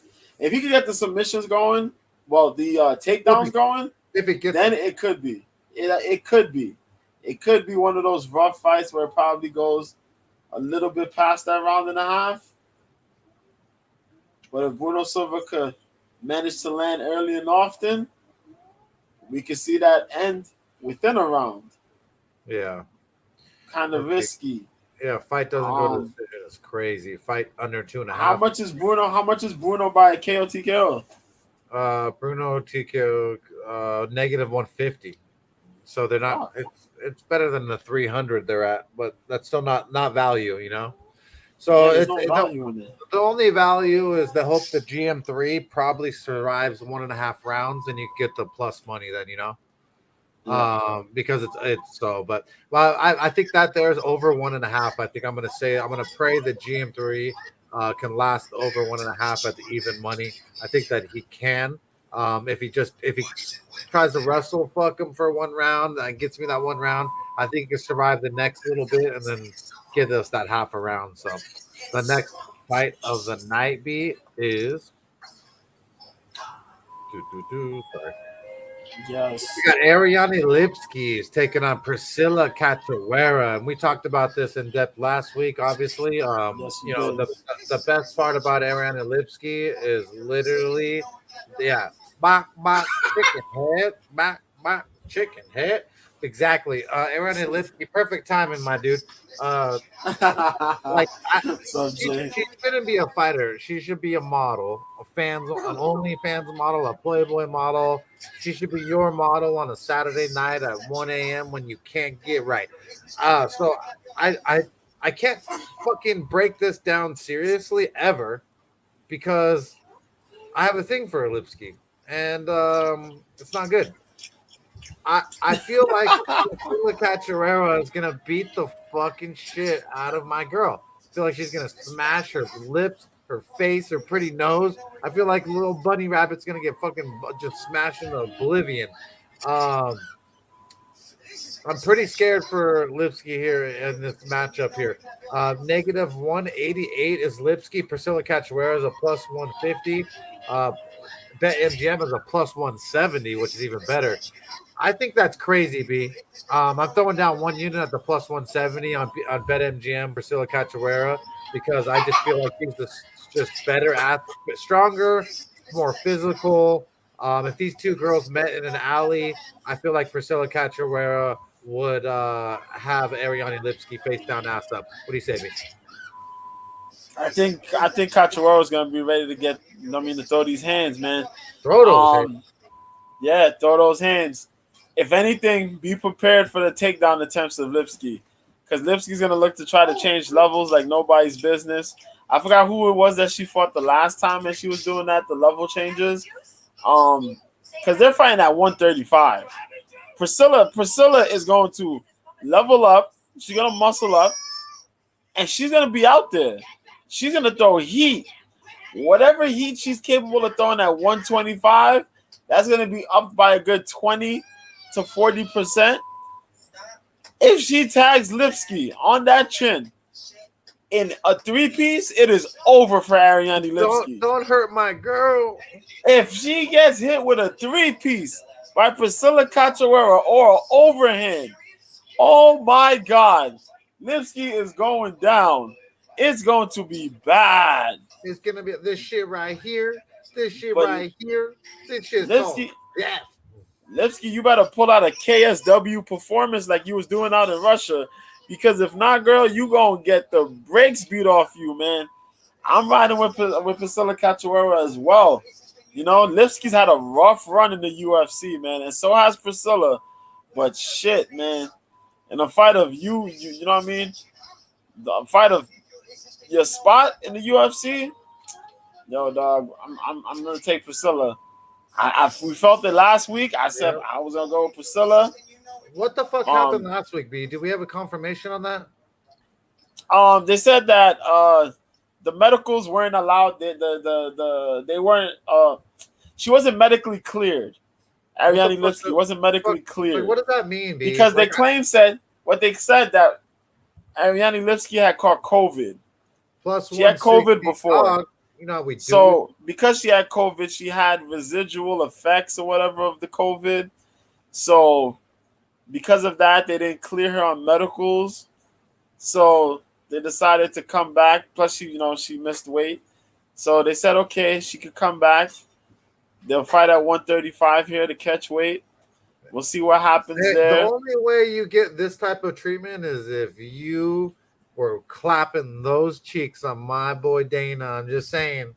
well, the takedowns going. If it gets, then it could be. It could be one of those rough fights where it probably goes a little bit past that round and a half. But if Bruno Silva could manage to land early and often, we could see that end within a round. Yeah. Kind of risky. Yeah, fight doesn't go to decision. It's crazy. Fight under 2.5. How much is Bruno by KO TKO? Bruno TKO -150. So they're not. It's better than the 300 they're at, but that's still not value, you know. So yeah, no value in it. The only value is the hope that GM3 probably survives 1.5 rounds, and you get the plus money then, you know. Yeah. Because it's so, but I think that there's over 1.5. I think I'm gonna pray that GM3 can last over 1.5 at the even money. I think that he can. If he tries to wrestle fuck him for 1 round and gets me that 1 round, I think he can survive the next little bit and then give us that half a round. So the next fight of the night is sorry. Yes. We got Ariane Lipski is taking on Priscilla Cachoeira, and we talked about this in depth last week. Obviously, Yes, you you know did. the best part about Ariane Lipski is literally, yeah, bok bok chicken head, bok chicken head. Exactly, Ariane Lipski, perfect timing, my dude. Uh, like So Jay. she shouldn't be a fighter. She should be a model, an OnlyFans model, a Playboy model. She should be your model on a Saturday night at 1 a.m. when you can't get right. So I I I can't fucking break this down seriously ever because I have a thing for Lipski and it's not good. I feel like Priscilla Cachoeira is gonna beat the fucking shit out of my girl. I feel like she's gonna smash her lips, her face, her pretty nose. I feel like little bunny rabbit's gonna get fucking just smashed into oblivion. Um, I'm pretty scared for Lipski here in this matchup here. Negative 188 is Lipski. Priscilla Cachoeira is a plus 150. Bet MGM is a plus 170, which is even better. I think that's crazy, B. I'm throwing down one unit at the plus 170 on BetMGM, Priscilla Cachoeira, because I just feel like she's just better stronger, more physical. If these two girls met in an alley, I feel like Priscilla Cachoeira would have Ariane Lipski face down, ass up. What do you say, B? I think Cachoeira is gonna be ready to get. To throw these hands, man. Throw those hands. Yeah, throw those hands. If anything, be prepared for the takedown attempts of Lipski, because Lipski's gonna look to try to change levels like nobody's business. I forgot who it was that she fought the last time that she was doing that, the level changes. Because they're fighting at 135. Priscilla is going to level up. She's gonna muscle up, and she's gonna be out there. She's gonna throw heat. Whatever heat she's capable of throwing at 125, that's gonna be up by a good 20 to 40%. If she tags Lipski on that chin in a 3-piece, it is over for Ariane Lipski. Don't hurt my girl. If she gets hit with a 3-piece by Priscilla Cachoeira or an overhand, oh my God, Lipski is going down. It's going to be bad. It's gonna be this shit right here. This shit right here. This shit's Lipski, yeah. Lipski, you better pull out a KSW performance like you was doing out in Russia, because if not, girl, you gonna get the brakes beat off you, man. I'm riding with Priscilla Cachoeira as well. You know, Lipski's had a rough run in the UFC, man, and so has Priscilla. But shit, man, in a fight of you know what I mean? The fight of your spot in the UFC, yo, dog, I'm gonna take Priscilla. We felt it last week. I said I was gonna go with Priscilla. What the fuck happened last week, B? Do we have a confirmation on that? They said that the medicals weren't allowed. They weren't. She wasn't medically cleared. Ariane Lipski wasn't medically cleared. What does that mean, B? Because they said that Ariane Lipski had caught COVID. Plus, she had COVID before. You know we do. So because she had COVID, she had residual effects or whatever of the COVID. So because of that, they didn't clear her on medicals. So they decided to come back. Plus, she missed weight. So they said, okay, she could come back. They'll fight at 135 here to catch weight. We'll see what happens there. The only way you get this type of treatment is if you were clapping those cheeks on my boy Dana. I'm just saying,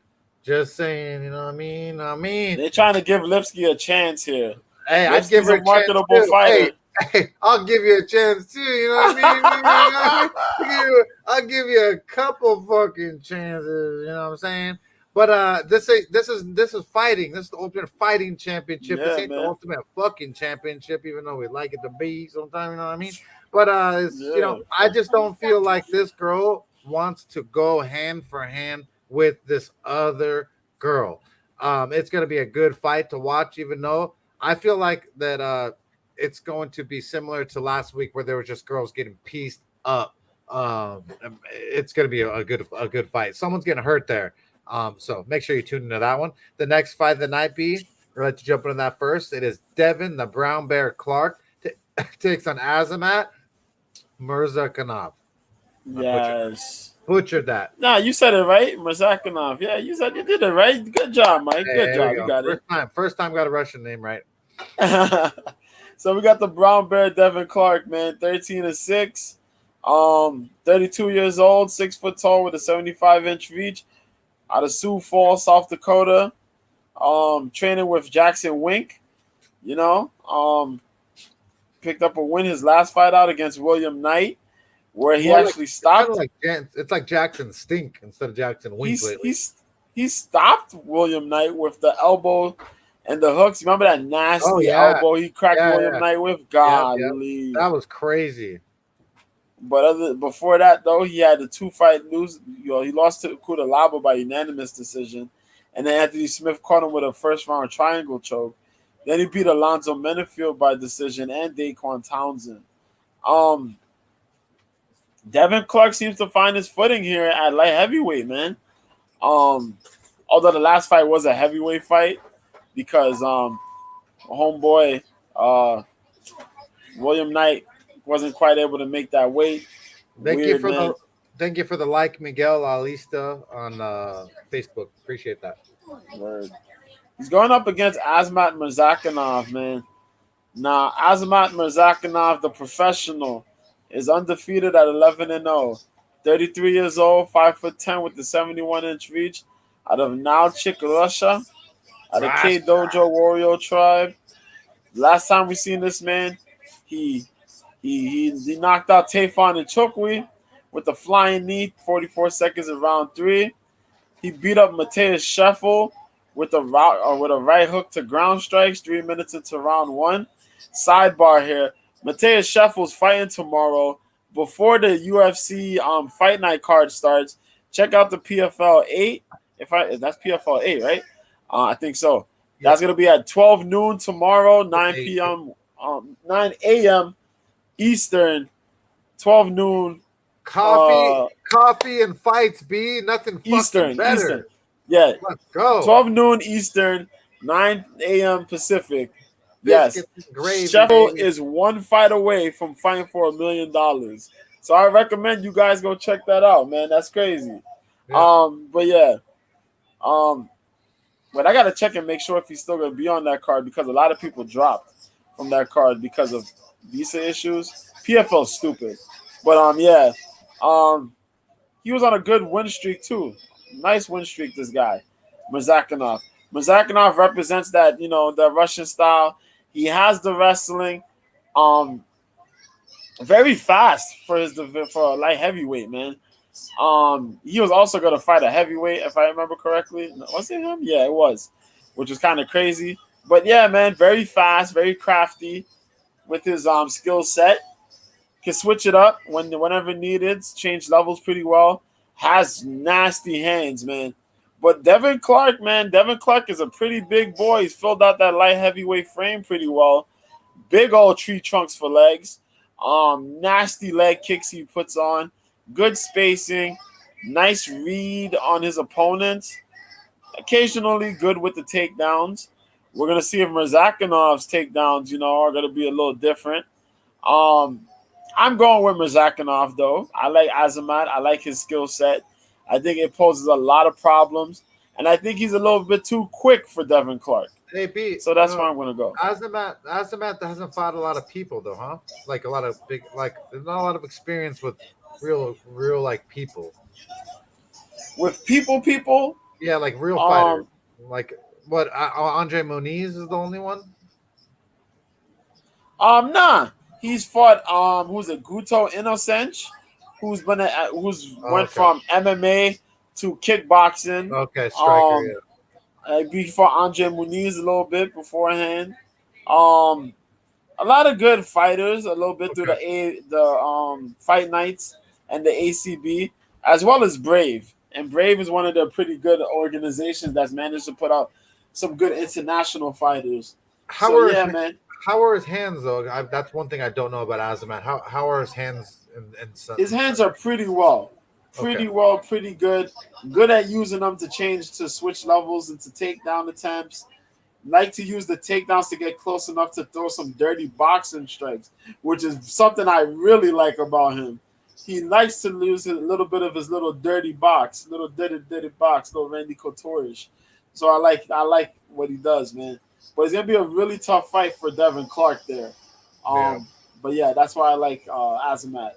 you know what I mean? They're trying to give Lipski a chance here. Hey, I'd give her a marketable chance fighter. Hey, I'll give you a chance too. You know what I mean? I'll give you a couple fucking chances. You know what I'm saying? But this is fighting. This is the Ultimate Fighting Championship. This ain't the Ultimate fucking Championship, even though we like it to be sometimes. You know what I mean? But I just don't feel like this girl wants to go hand for hand with this other girl. It's gonna be a good fight to watch, even though I feel like that it's going to be similar to last week where there were just girls getting pieced up. It's gonna be a good fight. Someone's getting hurt there. So make sure you tune into that one. The next fight of the night, B, I'll let you jump into that first. It is Devin, the Brown Bear Clark, takes on Azamat Murzakanov. Yes. Butchered that. Nah, you said it right, Murzakanov. Yeah, you did it right. Good job, Mike. Hey, Good job. You got First time got a Russian name right. So we got the Brown Bear Devin Clark, man, 13-6, 32 years old, 6 foot tall with a 75-inch reach, out of Sioux Falls, South Dakota. Training with Jackson Wink, picked up a win his last fight out against William Knight, where he actually stopped. It's like Jackson Stink instead of Jackson Wink. He stopped William Knight with the elbow and the hooks. Remember that nasty elbow he cracked William Knight with? Golly. That was crazy. But before that, though, he had the 2-fight lose. He lost to Kudalaba by unanimous decision. And then Anthony Smith caught him with a first-round triangle choke. Then he beat Alonzo Menefield by decision and Daquan Townsend. Devin Clark seems to find his footing here at light heavyweight, man. Although the last fight was a heavyweight fight because homeboy William Knight wasn't quite able to make that weight. Thank you for the like, Miguel Alista on Facebook. Appreciate that. Word. He's going up against Azamat Murzakanov, man. Now, Azamat Murzakanov, the professional, is undefeated at 11-0. 33 years old, 5'10" with the 71-inch reach, out of Nalchik, Russia, out of K Dojo Warrior Tribe. Last time we seen this man, he knocked out Tafon Nchukwi with a flying knee, 44 seconds in round 3. He beat up Mateus Scheffel with a right hook to ground strikes 3 minutes into round 1. Sidebar here: Mateus Scheffel's fighting tomorrow. Before the UFC fight night card starts, check out the PFL 8. That's PFL 8, right? I think so. That's gonna be at 12 noon tomorrow, 9 p.m. 9 a.m. Eastern, 12 noon. Coffee and fights, B. Nothing Eastern, better. Eastern. Yeah. Let's go. 12 noon Eastern, 9 a.m. Pacific. Biscuits Yes. gravy, Sheffield is one fight away from fighting for $1 million. So I recommend you guys go check that out, man. That's crazy. Yeah. But I gotta check and make sure if he's still gonna be on that card because a lot of people dropped from that card because of visa issues. PFL's stupid. But he was on a good win streak too. Nice win streak, this guy, Murzakanov. Murzakanov represents that, the Russian style. He has the wrestling, very fast for a light heavyweight, man. He was also going to fight a heavyweight, if I remember correctly. Was it him? Yeah, it was, which was kind of crazy. But yeah, man, very fast, very crafty with his skill set. Can switch it up whenever needed. Change levels pretty well. Has nasty hands, man. But Devin Clark is a pretty big boy. He's filled out that light heavyweight frame pretty well. Big old tree trunks for legs. Nasty leg kicks he puts on. Good spacing. Nice read on his opponents. Occasionally good with the takedowns. We're going to see if Murzakinov's takedowns, are going to be a little different. I'm going with Murzakanov, though. I like Azamat. I like his skill set. I think it poses a lot of problems. And I think he's a little bit too quick for Devin Clark. So that's where I'm going to go. Azamat hasn't fought a lot of people, though, huh? Like a lot of there's not a lot of experience with real like people. With people? Yeah, like real fighters. Like what? Andre Muniz is the only one? Nah. He's fought who's it? Guto Innocence, went from MMA to kickboxing. Okay, striker. He fought Andre Muniz a little bit beforehand. A lot of good fighters, a little bit through the fight nights and the ACB, as well as Brave. And Brave is one of the pretty good organizations that's managed to put out some good international fighters. Man. How are his hands, though? That's one thing I don't know about Azamat. How are his hands? His hands are pretty well. Pretty good. Good at using them to switch levels and to take down attempts. like to use the takedowns to get close enough to throw some dirty boxing strikes, which is something I really like about him. He likes to lose a little bit of his little dirty box, little dirty box, little Randy Couture-ish. So I like what he does, man. But it's gonna be a really tough fight for Devin Clark there. Yeah. But yeah, that's why I like Azamat.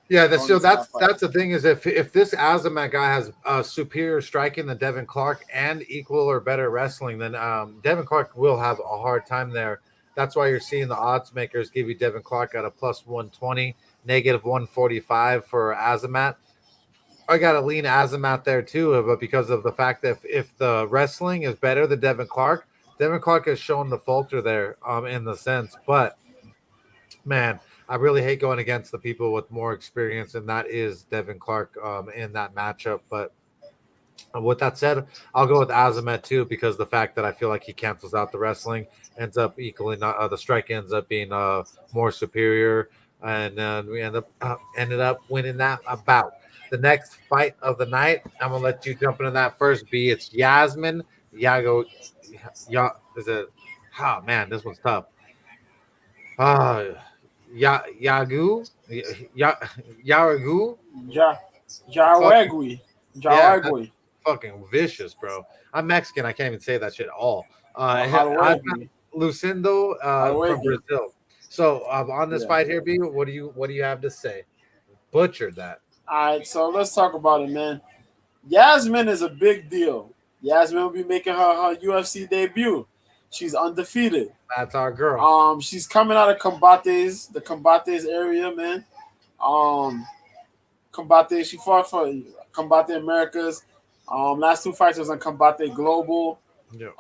Yeah, that's the thing is if this Azamat guy has superior striking than Devin Clark and equal or better wrestling, then Devin Clark will have a hard time there. That's why you're seeing the odds makers give you Devin Clark at a plus 120, negative 145 for Azamat. I got to lean Azamat there too, but because of the fact that if the wrestling is better than Devin Clark has shown the falter there in the sense, but man, I really hate going against the people with more experience, and that is Devin Clark in that matchup. But with that said, I'll go with Azamat too because the fact that I feel like he cancels out the wrestling, ends up equaling the strike ends up being more superior, and then we ended up winning that bout. The next fight of the night, I'm gonna let you jump into that first. B, it's Yasmin Yago. Is it? Oh man, this one's tough. Uh Yagu, Ya Yaragu, Ja fucking Jaregui. yeah, that's Jaregui. fucking vicious, bro. I'm Mexican. I can't even say that shit at all. Jaregui. Lucindo from Jaregui. Brazil. So on this Yeah. fight here, B, what do you have to say? Butchered that. All right, so let's talk about it, man. Yasmin is a big deal. Yasmin will be making her UFC debut. She's undefeated. That's our girl. She's coming out of the Combates area, man. Um, Combate, she fought for Combate Americas. Last two fights was on Combate Global. Yeah.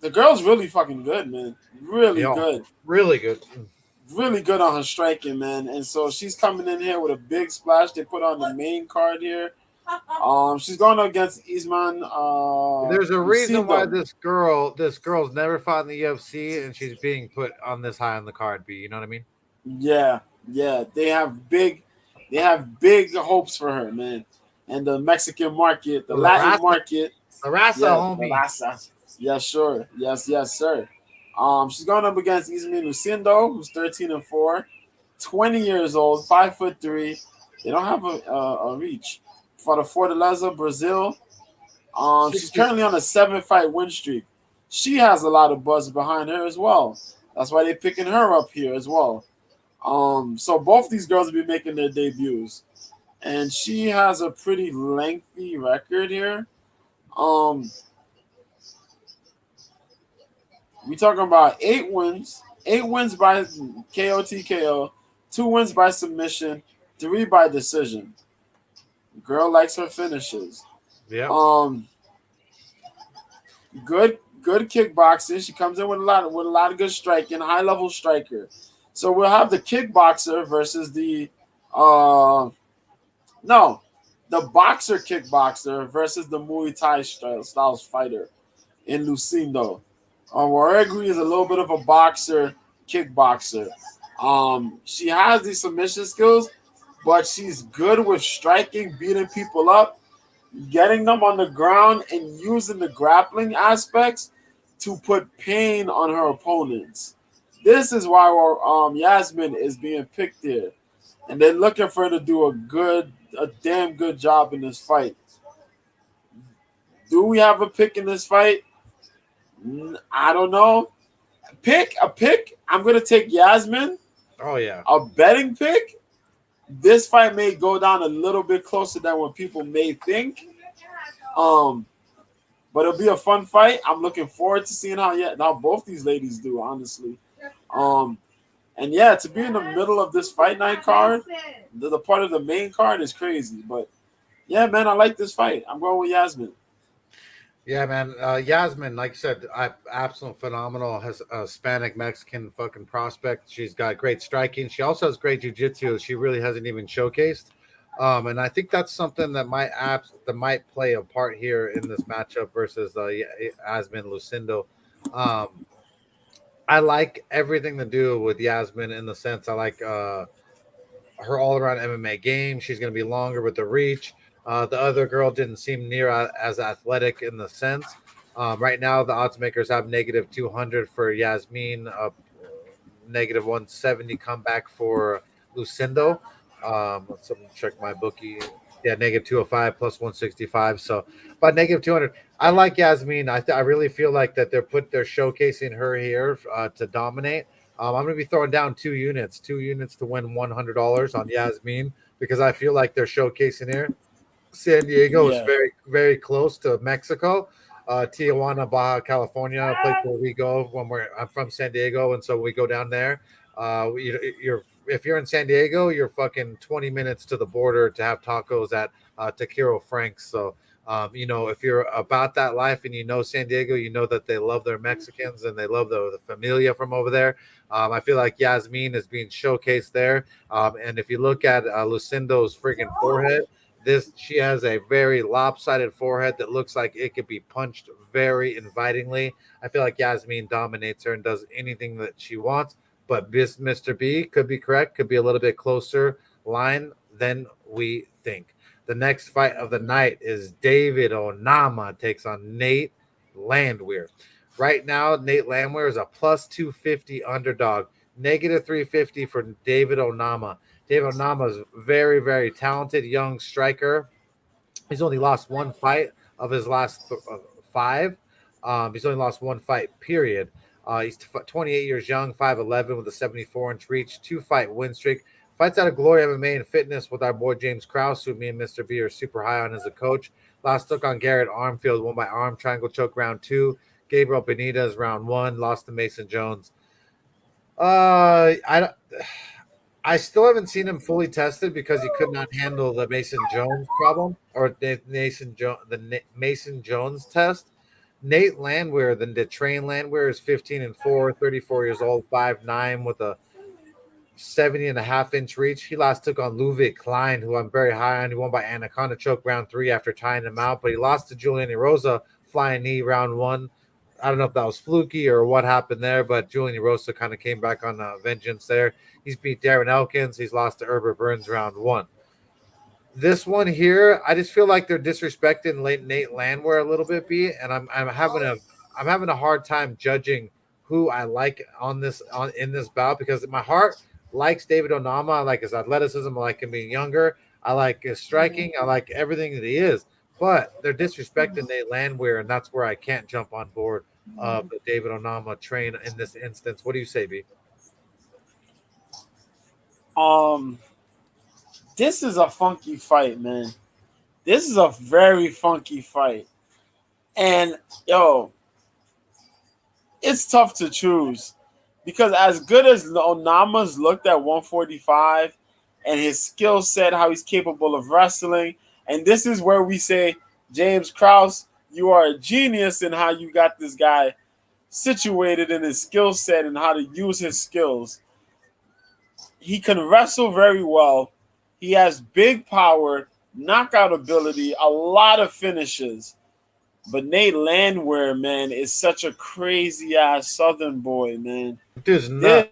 The girl's really fucking good, man. Really Yeah. good. Really good. Really good on her striking, man. And so she's coming in here with a big splash. They put on the main card here. She's going up against Uzman. There's a reason why Lucindo. this girl's never fought in the UFC and she's being put on this high on the card, B. You know what I mean? Yeah, yeah. They have big hopes for her, man. And the Mexican market, the Latin market. The Rasa, Yeah, homie. the Raza. Yeah, sure. Yes, sir. She's going up against Uzman Lucindo, who's 13-4, 20 years old, 5'3". They don't have a reach. For the Fortaleza, Brazil. She's currently on a 7-fight win streak. She has a lot of buzz behind her as well. That's why they're picking her up here as well. So both these girls will be making their debuts. And she has a pretty lengthy record here. We talking about 8 wins. 8 wins by KO TKO, 2 wins by submission, 3 by decision. Girl likes her finishes. Yeah. Good kickboxing. She comes in with a lot of good striking, high level striker. So we'll have the kickboxer versus the boxer kickboxer versus the Muay Thai styles fighter in Lucindo. Waregui is a little bit of a boxer kickboxer. She has these submission skills, but she's good with striking, beating people up, getting them on the ground, and using the grappling aspects to put pain on her opponents. This is why Yasmin is being picked here, and they're looking for her to do a damn good job in this fight. Do we have a pick in this fight? I don't know. Pick. I'm gonna take Yasmin. Oh yeah. A betting pick. This fight may go down a little bit closer than what people may think. But it'll be a fun fight. I'm looking forward to seeing how both these ladies do, honestly. And yeah, to be in the middle of this fight night card, the part of the main card is crazy. But yeah, man, I like this fight. I'm going with Yasmin. Yeah, man. Yasmin, like I said, absolute phenomenal. Has a Hispanic Mexican fucking prospect. She's got great striking. She also has great jiu-jitsu. She really hasn't even showcased. And I think that's something that might play a part here in this matchup versus Yasmin Lucindo. I like everything to do with Yasmin in the sense I like her all-around MMA game. She's going to be longer with the reach. The other girl didn't seem near as athletic in the sense. Right now, the odds makers have negative 200 for Yasmin, negative 170 comeback for Lucindo. Let's check my bookie. Yeah, negative 205 plus 165. So about negative 200. I like Yasmin. I really feel like that they're showcasing her here to dominate. I'm going to be throwing down two units to win $100 on Yasmin because I feel like they're showcasing here. San Diego is Yeah. very, very close to Mexico. Tijuana, Baja California, a place where we go when I'm from San Diego, and so we go down there. If you're in San Diego, you're fucking 20 minutes to the border to have tacos at Taquero Frank's. So, if you're about that life and you know San Diego, you know that they love their Mexicans and they love the familia from over there. I feel like Yasmin is being showcased there. And if you look at Lucindo's freaking forehead, she has a very lopsided forehead that looks like it could be punched very invitingly. I feel like Yasmin dominates her and does anything that she wants, but Mr. B could be correct, could be a little bit closer line than we think. The next fight of the night is David Onama takes on Nate Landwehr. Right now, Nate Landwehr is a plus 250 underdog, negative 350 for David Onama. David Onama is very, very talented young striker. He's only lost one fight of his last five. He's only lost one fight, period. He's 28 years young, 5'11", with a 74-inch reach, 2-fight win streak. Fights out of Glory MMA and Fitness with our boy James Krause, who me and Mr. B are super high on as a coach. Last took on Garrett Armfield, won by arm triangle choke round 2. Gabriel Benitez round 1, lost to Mason Jones. I still haven't seen him fully tested because he could not handle the Mason Jones problem or the Mason Jones test. Nate Landwehr, the train Landwehr, is 15-4, 34 years old, 5'9", with a 70.5-inch reach. He last took on Ludwig Klein, who I'm very high on. He won by Anaconda choke round 3 after tying him out, but he lost to Julian Erosa, flying knee round 1. I don't know if that was fluky or what happened there, but Julian Erosa kind of came back on vengeance there. He's beat Darren Elkins. He's lost to Herbert Burns round 1. This one here, I just feel like they're disrespecting Nate Landwehr a little bit, B, and I'm having a hard time judging who I like in this bout because my heart likes David Onama. I like his athleticism. I like him being younger. I like his striking. I like everything that he is. But they're disrespecting Nate Landwehr, and that's where I can't jump on board of the David Onama train in this instance. What do you say, B? This is a funky fight, man. This is a very funky fight. And, it's tough to choose because as good as Onama's looked at 145 and his skill set, how he's capable of wrestling, and this is where we say, James Krause, you are a genius in how you got this guy situated in his skill set and how to use his skills. He can wrestle very well. He has big power, knockout ability, a lot of finishes. But Nate Landwehr, man, is such a crazy-ass Southern boy, man. Dude's nuts.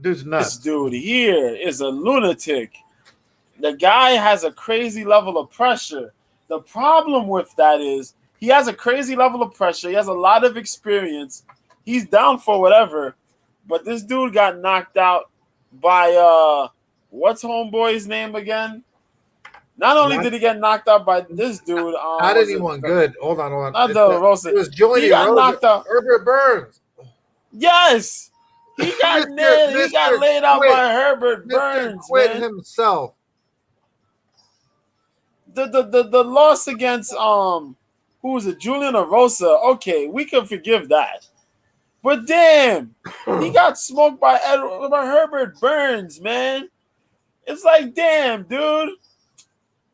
This dude here is a lunatic. The guy has a crazy level of pressure. The problem with that is he has a crazy level of pressure. He has a lot of experience. He's down for whatever. But this dude got knocked out by what's homeboy's name again? Not only did he get knocked out by this dude, not anyone good. Hold on. Not the Rosa. It was Julian. He got knocked out. Herbert Burns. Yes, he got nailed. He got laid out by Herbert Burns. Quinn himself. The loss against who was it? Julian Erosa. Okay, we can forgive that. But damn, he got smoked by Herbert Burns, man. It's like, damn, dude.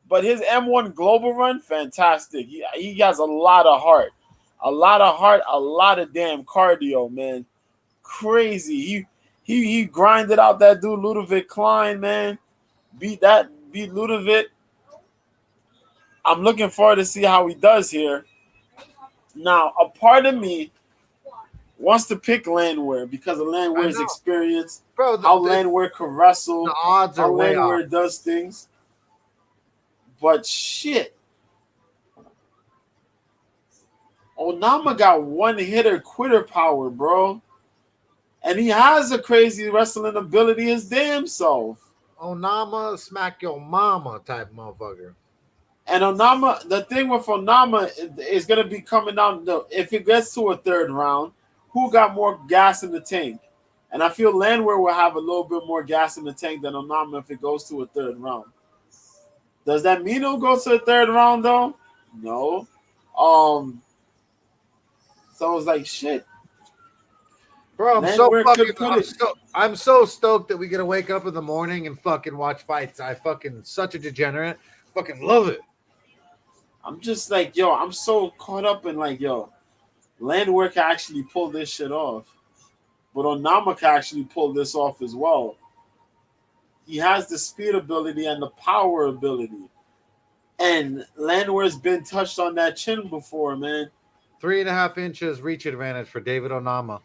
But his M1 Global run, fantastic. He has a lot of heart. A lot of damn cardio, man. Crazy. He grinded out that dude, Ludwig Klein, man. Beat Ludwig. I'm looking forward to see how he does here. Now, a part of me wants to pick Landwehr because of Landwehr's experience. Bro, how Landwehr can wrestle. The odds are way off. Landwehr does things. But shit. Onama got one hitter quitter power, bro. And he has a crazy wrestling ability his damn self. Onama smack your mama type motherfucker. And Onama, the thing with Onama is going to be coming down. If it gets to a third round, who got more gas in the tank? And I feel Landwehr will have a little bit more gas in the tank than Onama if it goes to a third round. Does that mean it'll go to the third round, though? No. So it's like, shit. Bro, I'm so stoked that we get to wake up in the morning and fucking watch fights. I fucking such a degenerate. Fucking love it. I'm just like, yo, I'm so caught up in like, yo, Landwehr can actually pull this shit off. But Onama can actually pull this off as well. He has the speed ability and the power ability. And Landwehr's been touched on that chin before, man. 3.5 inches reach advantage for David Onama.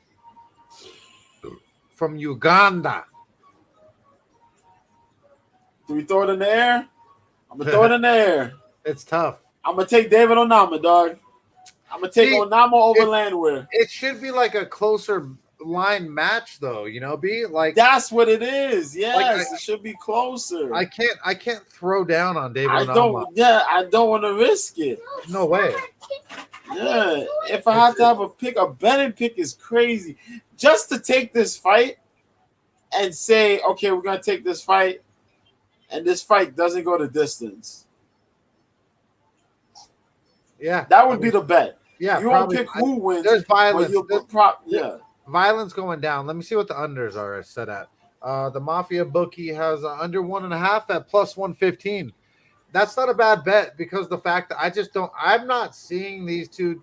From Uganda. Do we throw it in the air? I'm going to throw it in the air. It's tough. I'm going to take David Onama, dog. I'm going to take Onama over Landwehr. It should be like a closer line match, though, you know, B? Like that's what it is. Yes, like it should be closer. I can't throw down on David Onama. I don't want to risk it. No way. Yeah, if I have to have a pick, a betting pick is crazy. Just to take this fight and say, okay, we're gonna take this fight, and this fight doesn't go the distance. Yeah, that would be the bet. Yeah, you won't pick who wins. There's violence. Yeah, violence going down. Let me see what the unders are set at. The Mafia bookie has under 1.5 at plus 115. That's not a bad bet because the fact that I'm not seeing these two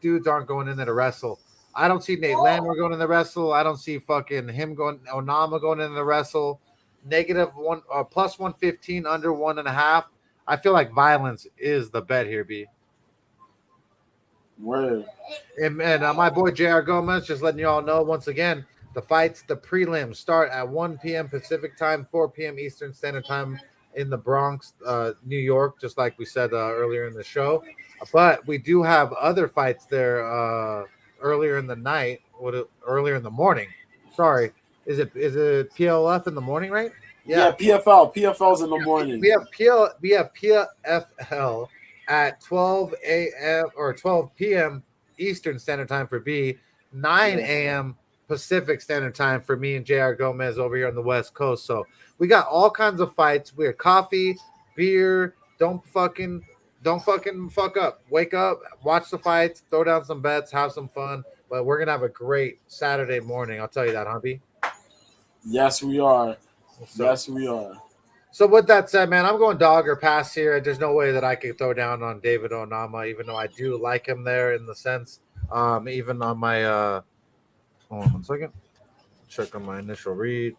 dudes aren't going in there to wrestle. I don't see Nate Landwehr going in the wrestle. I don't see fucking him Onama going in the wrestle. -1 plus 115 under 1.5. I feel like violence is the bet here, B. Word. And my boy JR Gomez just letting you all know once again, the prelims start at 1 p.m. Pacific time, 4 p.m. Eastern Standard Time in the Bronx, New York, just like we said earlier in the show. But we do have other fights there earlier in the night, earlier in the morning. Sorry. Is it PLF in the morning, right? Yeah, PFL. PFL's in the morning. We have PFL at 12 a.m. or 12 p.m. Eastern Standard Time for B, 9 a.m. Pacific Standard Time for me and JR Gomez over here on the West Coast. So we got all kinds of fights. We have coffee, beer. Don't fucking fuck up. Wake up, watch the fights, throw down some bets, have some fun. But we're gonna have a great Saturday morning. I'll tell you that, Humpy. Yes, we are. Yes, we are. So with that said, man, I'm going dog or pass here. There's no way that I could throw down on David Onama, even though I do like him there in the sense. Even on my hold on 1 second. Check on my initial read.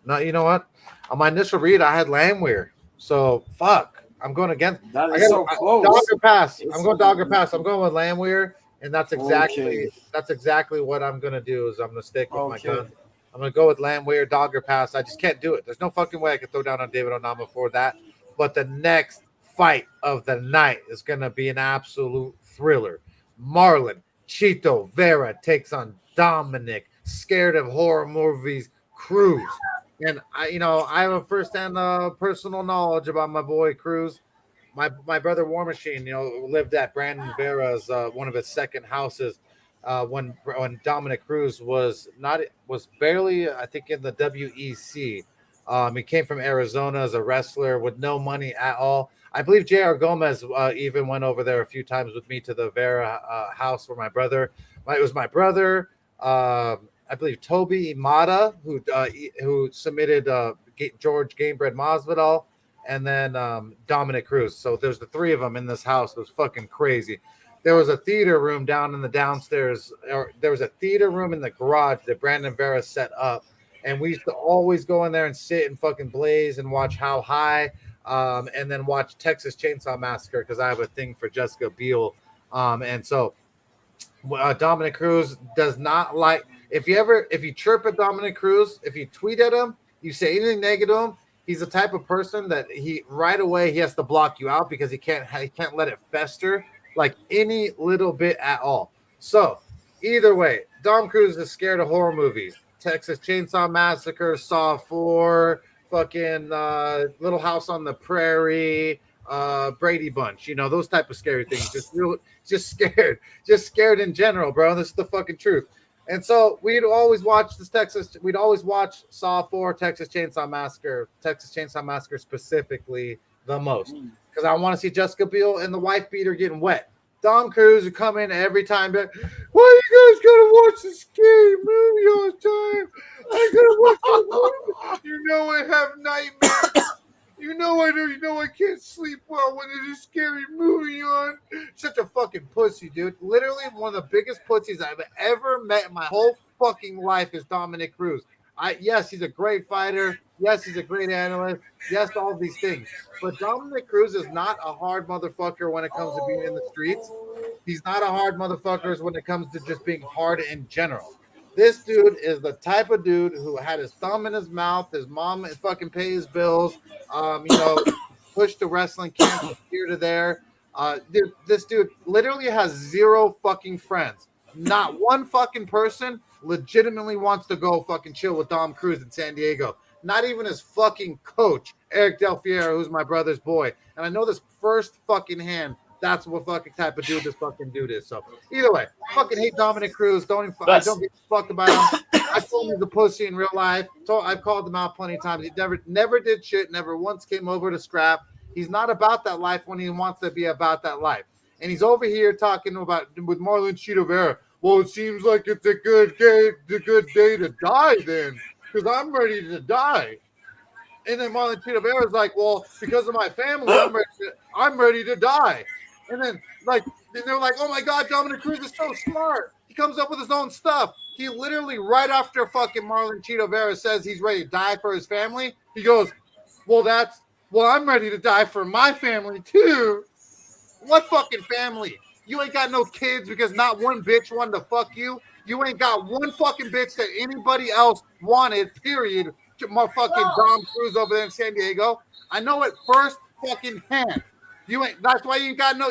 No, you know what? On my initial read, I had Landwehr. So fuck. I'm going against that is so close. Dog or pass. I'm going dog or pass. I'm going with Landwehr, and that's exactly what I'm gonna do is I'm gonna stick with my gun. I'm going to go with Landwehr, dog or pass. I just can't do it. There's no fucking way I could throw down on David Onama for that. But the next fight of the night is going to be an absolute thriller. Marlon Chito Vera takes on Dominic, scared of horror movies, Cruz. And, I have a firsthand personal knowledge about my boy Cruz. My brother War Machine, lived at Brandon Vera's, one of his second houses. When Dominic Cruz was barely, I think, in the WEC. He came from Arizona as a wrestler with no money at all. I believe JR Gomez even went over there a few times with me to the Vera house where my brother, I believe Toby Imada, who submitted George Gamebred Masvidal, and then Dominic Cruz. So there's the three of them in this house. It was fucking crazy. There was a theater room down in the downstairs, or there was a theater room in the garage that Brandon Vera set up. And we used to always go in there and sit and fucking blaze and watch How High, and then watch Texas Chainsaw Massacre because I have a thing for Jessica Biel. And so Dominic Cruz does not like, if you chirp at Dominic Cruz, if you tweet at him, you say anything negative to him, he's the type of person that he right away he has to block you out because he can't let it fester like any little bit at all. So either way, Dom Cruz is scared of horror movies. Texas Chainsaw Massacre, Saw 4, fucking Little House on the Prairie, Brady Bunch, you know, those type of scary things. Just scared in general, bro. This is the fucking truth. And so we'd always watch we'd always watch Saw 4, Texas Chainsaw Massacre specifically the most. Because I want to see Jessica Biel and the wife beater getting wet. Dom Cruz would come in every time, but why you guys gotta watch a scary movie all the time? I gotta watch a movie. You know I have nightmares. You know I do. You know I can't sleep well when there's a scary movie on. Such a fucking pussy, dude. Literally one of the biggest pussies I've ever met in my whole fucking life is Dominic Cruz. Yes, he's a great fighter. Yes, he's a great analyst. Yes, all of these things. But Dominic Cruz is not a hard motherfucker when it comes to being in the streets. He's not a hard motherfucker when it comes to just being hard in general. This dude is the type of dude who had his thumb in his mouth. His mom fucking pay his bills. Push the wrestling camp from here to there. Dude, this dude literally has zero fucking friends. Not one fucking person legitimately wants to go fucking chill with Dom Cruz in San Diego. Not even his fucking coach, Eric Del Fiero, who's my brother's boy. And I know this first fucking hand. That's what fucking type of dude this fucking dude is. So either way, fucking hate Dominic Cruz. I don't give a fuck about him. I told him he's a pussy in real life. I've called him out plenty of times. He never did shit. Never once came over to scrap. He's not about that life when he wants to be about that life. And he's over here talking about with Marlon Chito Vera. Well, it seems like it's a good day to die then, because I'm ready to die. And then Marlon Chito Vera is like, well, because of my family, I'm ready to die. And then they're like, oh my God, Dominic Cruz is so smart. He comes up with his own stuff. He literally, right after fucking Marlon Chito Vera says he's ready to die for his family, he goes, well, I'm ready to die for my family too. What fucking family? You ain't got no kids because not one bitch wanted to fuck you. You ain't got one fucking bitch that anybody else wanted, period. Motherfucking Dom Cruz over there in San Diego. I know it first fucking hand. That's why you got no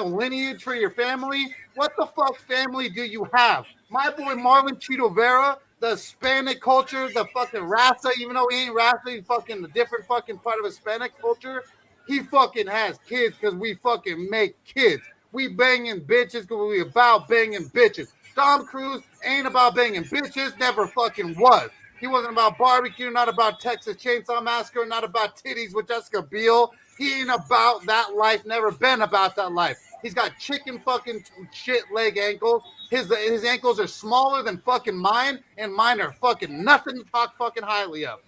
lineage for your family. What the fuck family do you have? My boy Marlon Chito Vera, the Hispanic culture, the fucking Raza, even though he ain't Raza, he's fucking the different fucking part of Hispanic culture. He fucking has kids because we fucking make kids. We banging bitches because we about banging bitches. Dom Cruz ain't about banging bitches, never fucking was. He wasn't about barbecue, not about Texas Chainsaw Massacre, not about titties with Jessica Biel. He ain't about that life, never been about that life. He's got chicken fucking shit leg ankles. His ankles are smaller than fucking mine, and mine are fucking nothing to talk fucking highly of.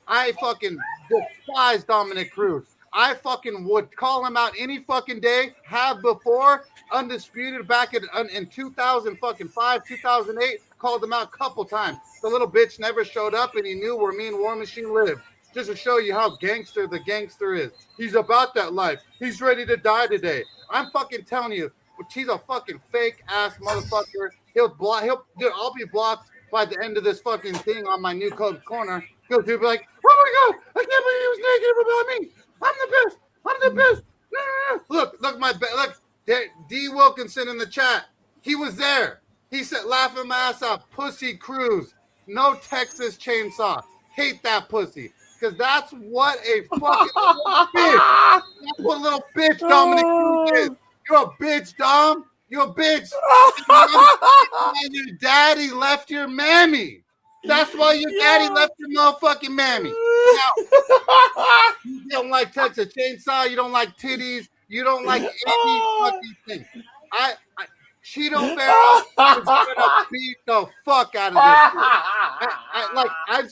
I fucking despise Dominic Cruz. I fucking would call him out any fucking day, have before, undisputed back in 2005, 2008, called him out a couple times. The little bitch never showed up, and he knew where me and War Machine lived. Just to show you how gangster the gangster is. He's about that life. He's ready to die today. I'm fucking telling you, he's a fucking fake ass motherfucker. I'll be blocked by the end of this fucking thing on my new code corner. He'll be like, oh my God, I can't believe he was negative about me. I'm the best. I'm the best. Look, D Wilkinson in the chat. He was there. He said, laughing my ass off. Pussy Cruz. No Texas Chainsaw. Hate that pussy. Because that's what a fucking little bitch. That's what little bitch Dominic Cruz is. You're a bitch, Dom. You're a bitch. And your daddy left your mammy. That's why your daddy left your motherfucking mammy. Now, you don't like Texas Chainsaw. You don't like titties. You don't like any fucking thing. Cheeto Barrel is gonna beat the fuck out of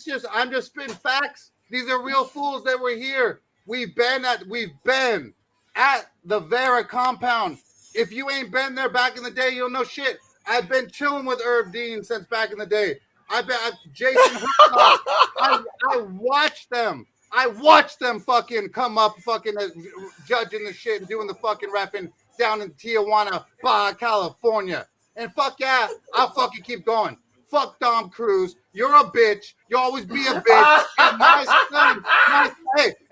this. I'm just spitting facts. These are real fools that were here. We've been at the Vera compound. If you ain't been there back in the day, you don't know shit. I've been chilling with Herb Dean since back in the day. Jason I watched them. I watched them fucking come up fucking judging the shit and doing the fucking reffing down in Tijuana, Baja California. And fuck yeah, I'll fucking keep going. Fuck Dom Cruz. You're a bitch. You always be a bitch.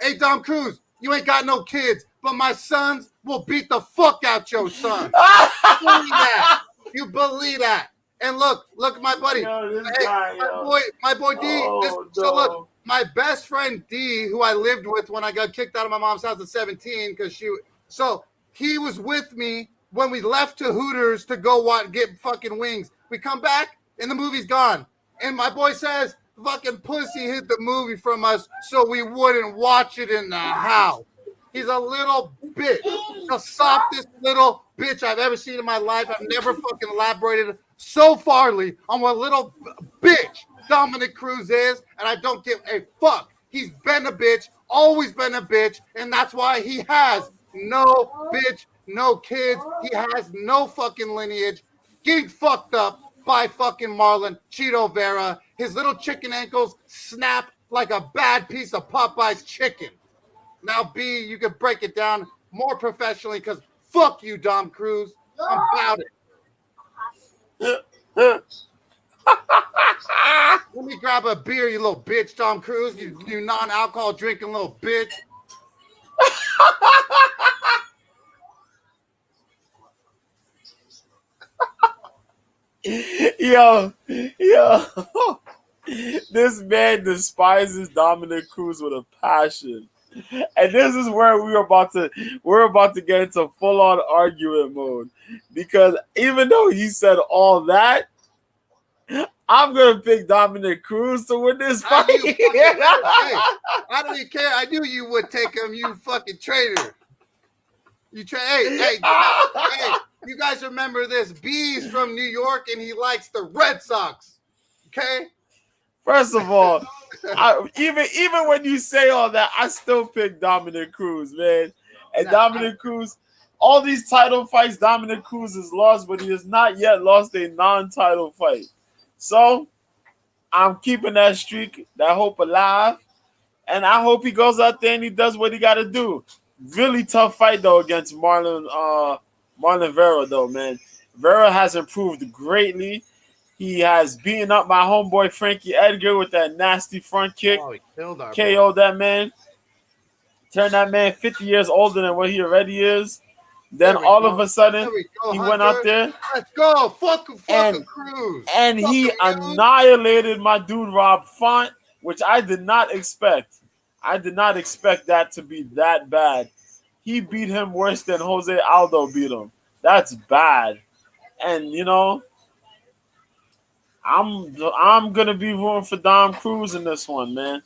Hey, Dom Cruz, you ain't got no kids, but my sons will beat the fuck out your son. You believe that? And look, my buddy. My boy D. So look, my best friend D, who I lived with when I got kicked out of my mom's house at 17, so he was with me when we left to Hooters to go get fucking wings. We come back and the movie's gone. And my boy says, fucking pussy hid the movie from us so we wouldn't watch it in the house. He's a little bitch. The softest little bitch I've ever seen in my life. I've never fucking elaborated so farly on what little bitch Dominic Cruz is, and I don't give a fuck. He's been a bitch, always been a bitch, and that's why he has no bitch, no kids. He has no fucking lineage. Getting fucked up by fucking Marlon Chito Vera. His little chicken ankles snap like a bad piece of Popeye's chicken. Now, B, you can break it down more professionally because fuck you, Dom Cruz. I'm about it. Let me grab a beer, you little bitch, Dom Cruz. You non-alcohol drinking little bitch. Yo. This man despises Dominic Cruz with a passion. And this is where we're about to get into full-on argument mode. Because even though he said all that, I'm gonna pick Dominic Cruz to win this fight. I don't even care. I knew you would take him, you fucking traitor. Hey, you guys remember this? B's from New York and he likes the Red Sox. Okay? First of all, even when you say all that, I still pick Dominic Cruz, man. And Dominic Cruz, all these title fights, Dominic Cruz has lost, but he has not yet lost a non-title fight. So I'm keeping that streak, that hope alive, and I hope he goes out there and he does what he got to do. Really tough fight though against Marlon Vera though, man. Vera has improved greatly. He has beaten up my homeboy Frankie Edgar with that nasty front kick. Oh, he killed our KO'd that man. Turned that man 50 years older than what he already is. Then all of a sudden, he went out there. Let's go. Fuck Cruz. And he annihilated my dude Rob Font, which I did not expect. I did not expect that to be that bad. He beat him worse than Jose Aldo beat him. That's bad. And, you know, I'm gonna be rooting for Dom Cruz in this one, man.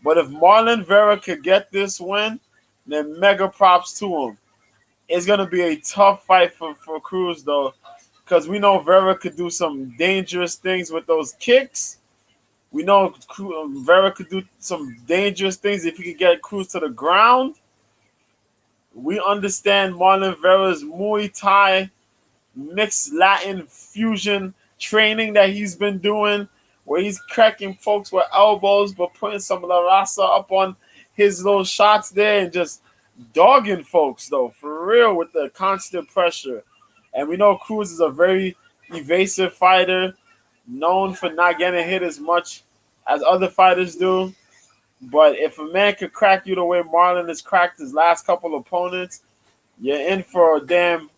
But if Marlon Vera could get this win, then mega props to him. It's gonna be a tough fight for Cruz though, because we know Vera could do some dangerous things with those kicks. We know Vera could do some dangerous things if he could get Cruz to the ground. We understand Marlon Vera's Muay Thai mixed Latin fusion training that he's been doing, where he's cracking folks with elbows but putting some La Raza up on his little shots there and just dogging folks though, for real, with the constant pressure. And we know Cruz is a very evasive fighter, known for not getting hit as much as other fighters do. But if a man could crack you the way Marlon has cracked his last couple opponents, you're in for a damn.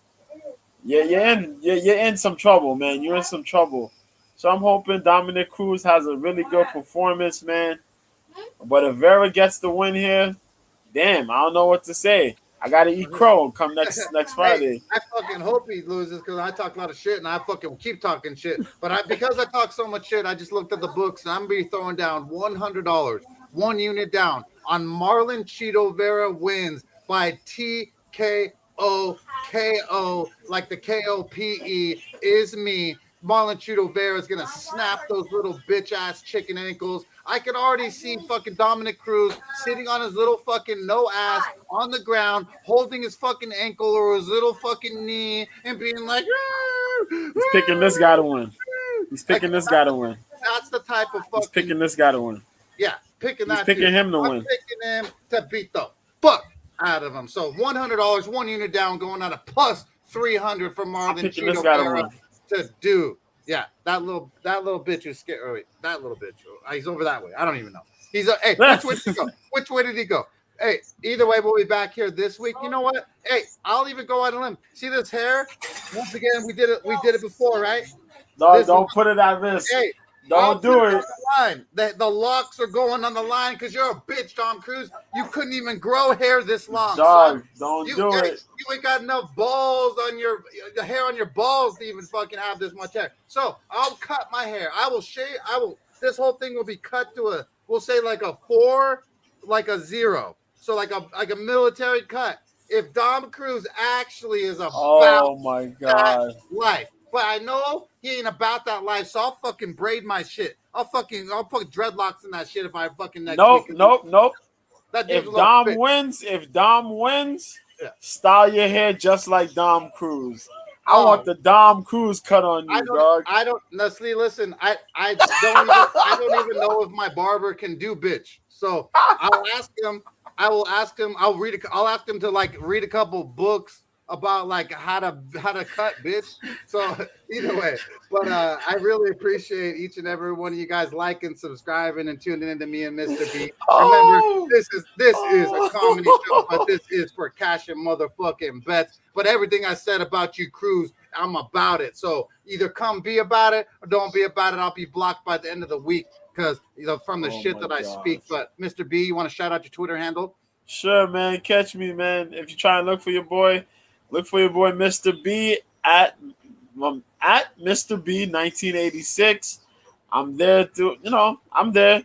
You're in some trouble, man. You're in some trouble. So I'm hoping Dominic Cruz has a really good performance, man. But if Vera gets the win here, damn, I don't know what to say. I gotta eat crow and come next Friday. I fucking hope he loses because I talk a lot of shit and I fucking keep talking shit. But because I talk so much shit, I just looked at the books and I'm gonna be throwing down $100, 1 unit down on Marlon Chito Vera wins by TKO, like the KOPE is me. Marlon Chito Vera is gonna snap those little bitch ass chicken ankles. I could already see fucking Dominic Cruz sitting on his little fucking no ass on the ground, holding his fucking ankle or his little fucking knee and being like, he's picking this guy to win. He's picking this guy to win. That's the type of fucking. He's picking this guy to win. Yeah, picking that. He's picking him to win. I'm picking him to beat the fuck out of him. So $100, 1 unit down, going out of plus 300 for Marlon Chito Vera to do. Yeah, that little bitch is scared. That little bitch. He's over that way. I don't even know. He's hey, which way did he go? Which way did he go? Hey, either way, we'll be back here this week. You know what? Hey, I'll even go out on a limb. See this hair? Once again, we did it before, right? Don't put it at risk. Hey, don't do it. On the line. The locks are going on the line because you're a bitch, Tom Cruise. You couldn't even grow hair this long. Dog, don't do it. You ain't got enough balls on the hair on your balls to even fucking have this much hair. So I'll cut my hair. I will shave. This whole thing will be cut to we'll say like a 4, like a 0. So like a military cut. If Tom Cruise actually is about my God life. But I know he ain't about that life, so I'll fucking braid my shit. I'll put dreadlocks in that shit if I fucking next week. Nope. If Dom wins, yeah. Style your hair just like Dom Cruise. I want the Dom Cruise cut on you, dog. I don't. Leslie, listen. I don't even know if my barber can do bitch. So I'll ask him. I'll ask him to like read a couple books about like how to cut bitch. So either way, but I really appreciate each and every one of you guys liking, subscribing, and tuning into me and Mr. B. Remember, this is a comedy show, but this is for cash and motherfucking bets. But everything I said about you, Cruz, I'm about it. So either come be about it or don't be about it. I'll be blocked by the end of the week because from the shit that I speak. But Mr. B, you want to shout out your Twitter handle? Sure, man. Catch me, man. If you try and look for your boy Mr. B at Mr. B 1986. I'm there I'm there.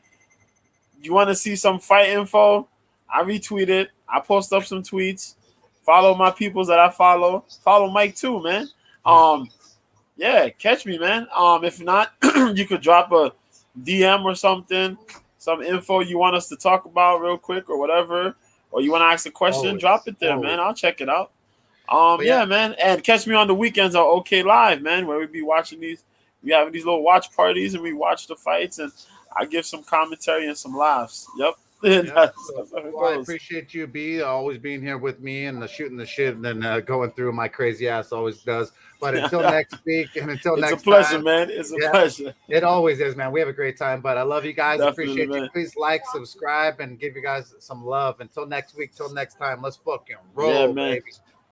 You want to see some fight info? I retweet it. I post up some tweets. Follow my peoples that I follow. Follow Mike too, man. Yeah, catch me, man. If not, you could drop a DM or something, some info you want us to talk about real quick or whatever, or you want to ask a question, drop it there, man. I'll check it out. Yeah, man. And catch me on the weekends on OK Live, man, where we be watching we have these little watch parties and we watch the fights and I give some commentary and some laughs. Yep. I appreciate you, B, always being here with me and shooting the shit and then going through my crazy ass always does. But until next week and until next time. It's a pleasure, man. It's a pleasure. It always is, man. We have a great time, but I love you guys. Definitely, appreciate you. Please like, subscribe, and give you guys some love. Until next week, till next time, let's fucking roll, baby.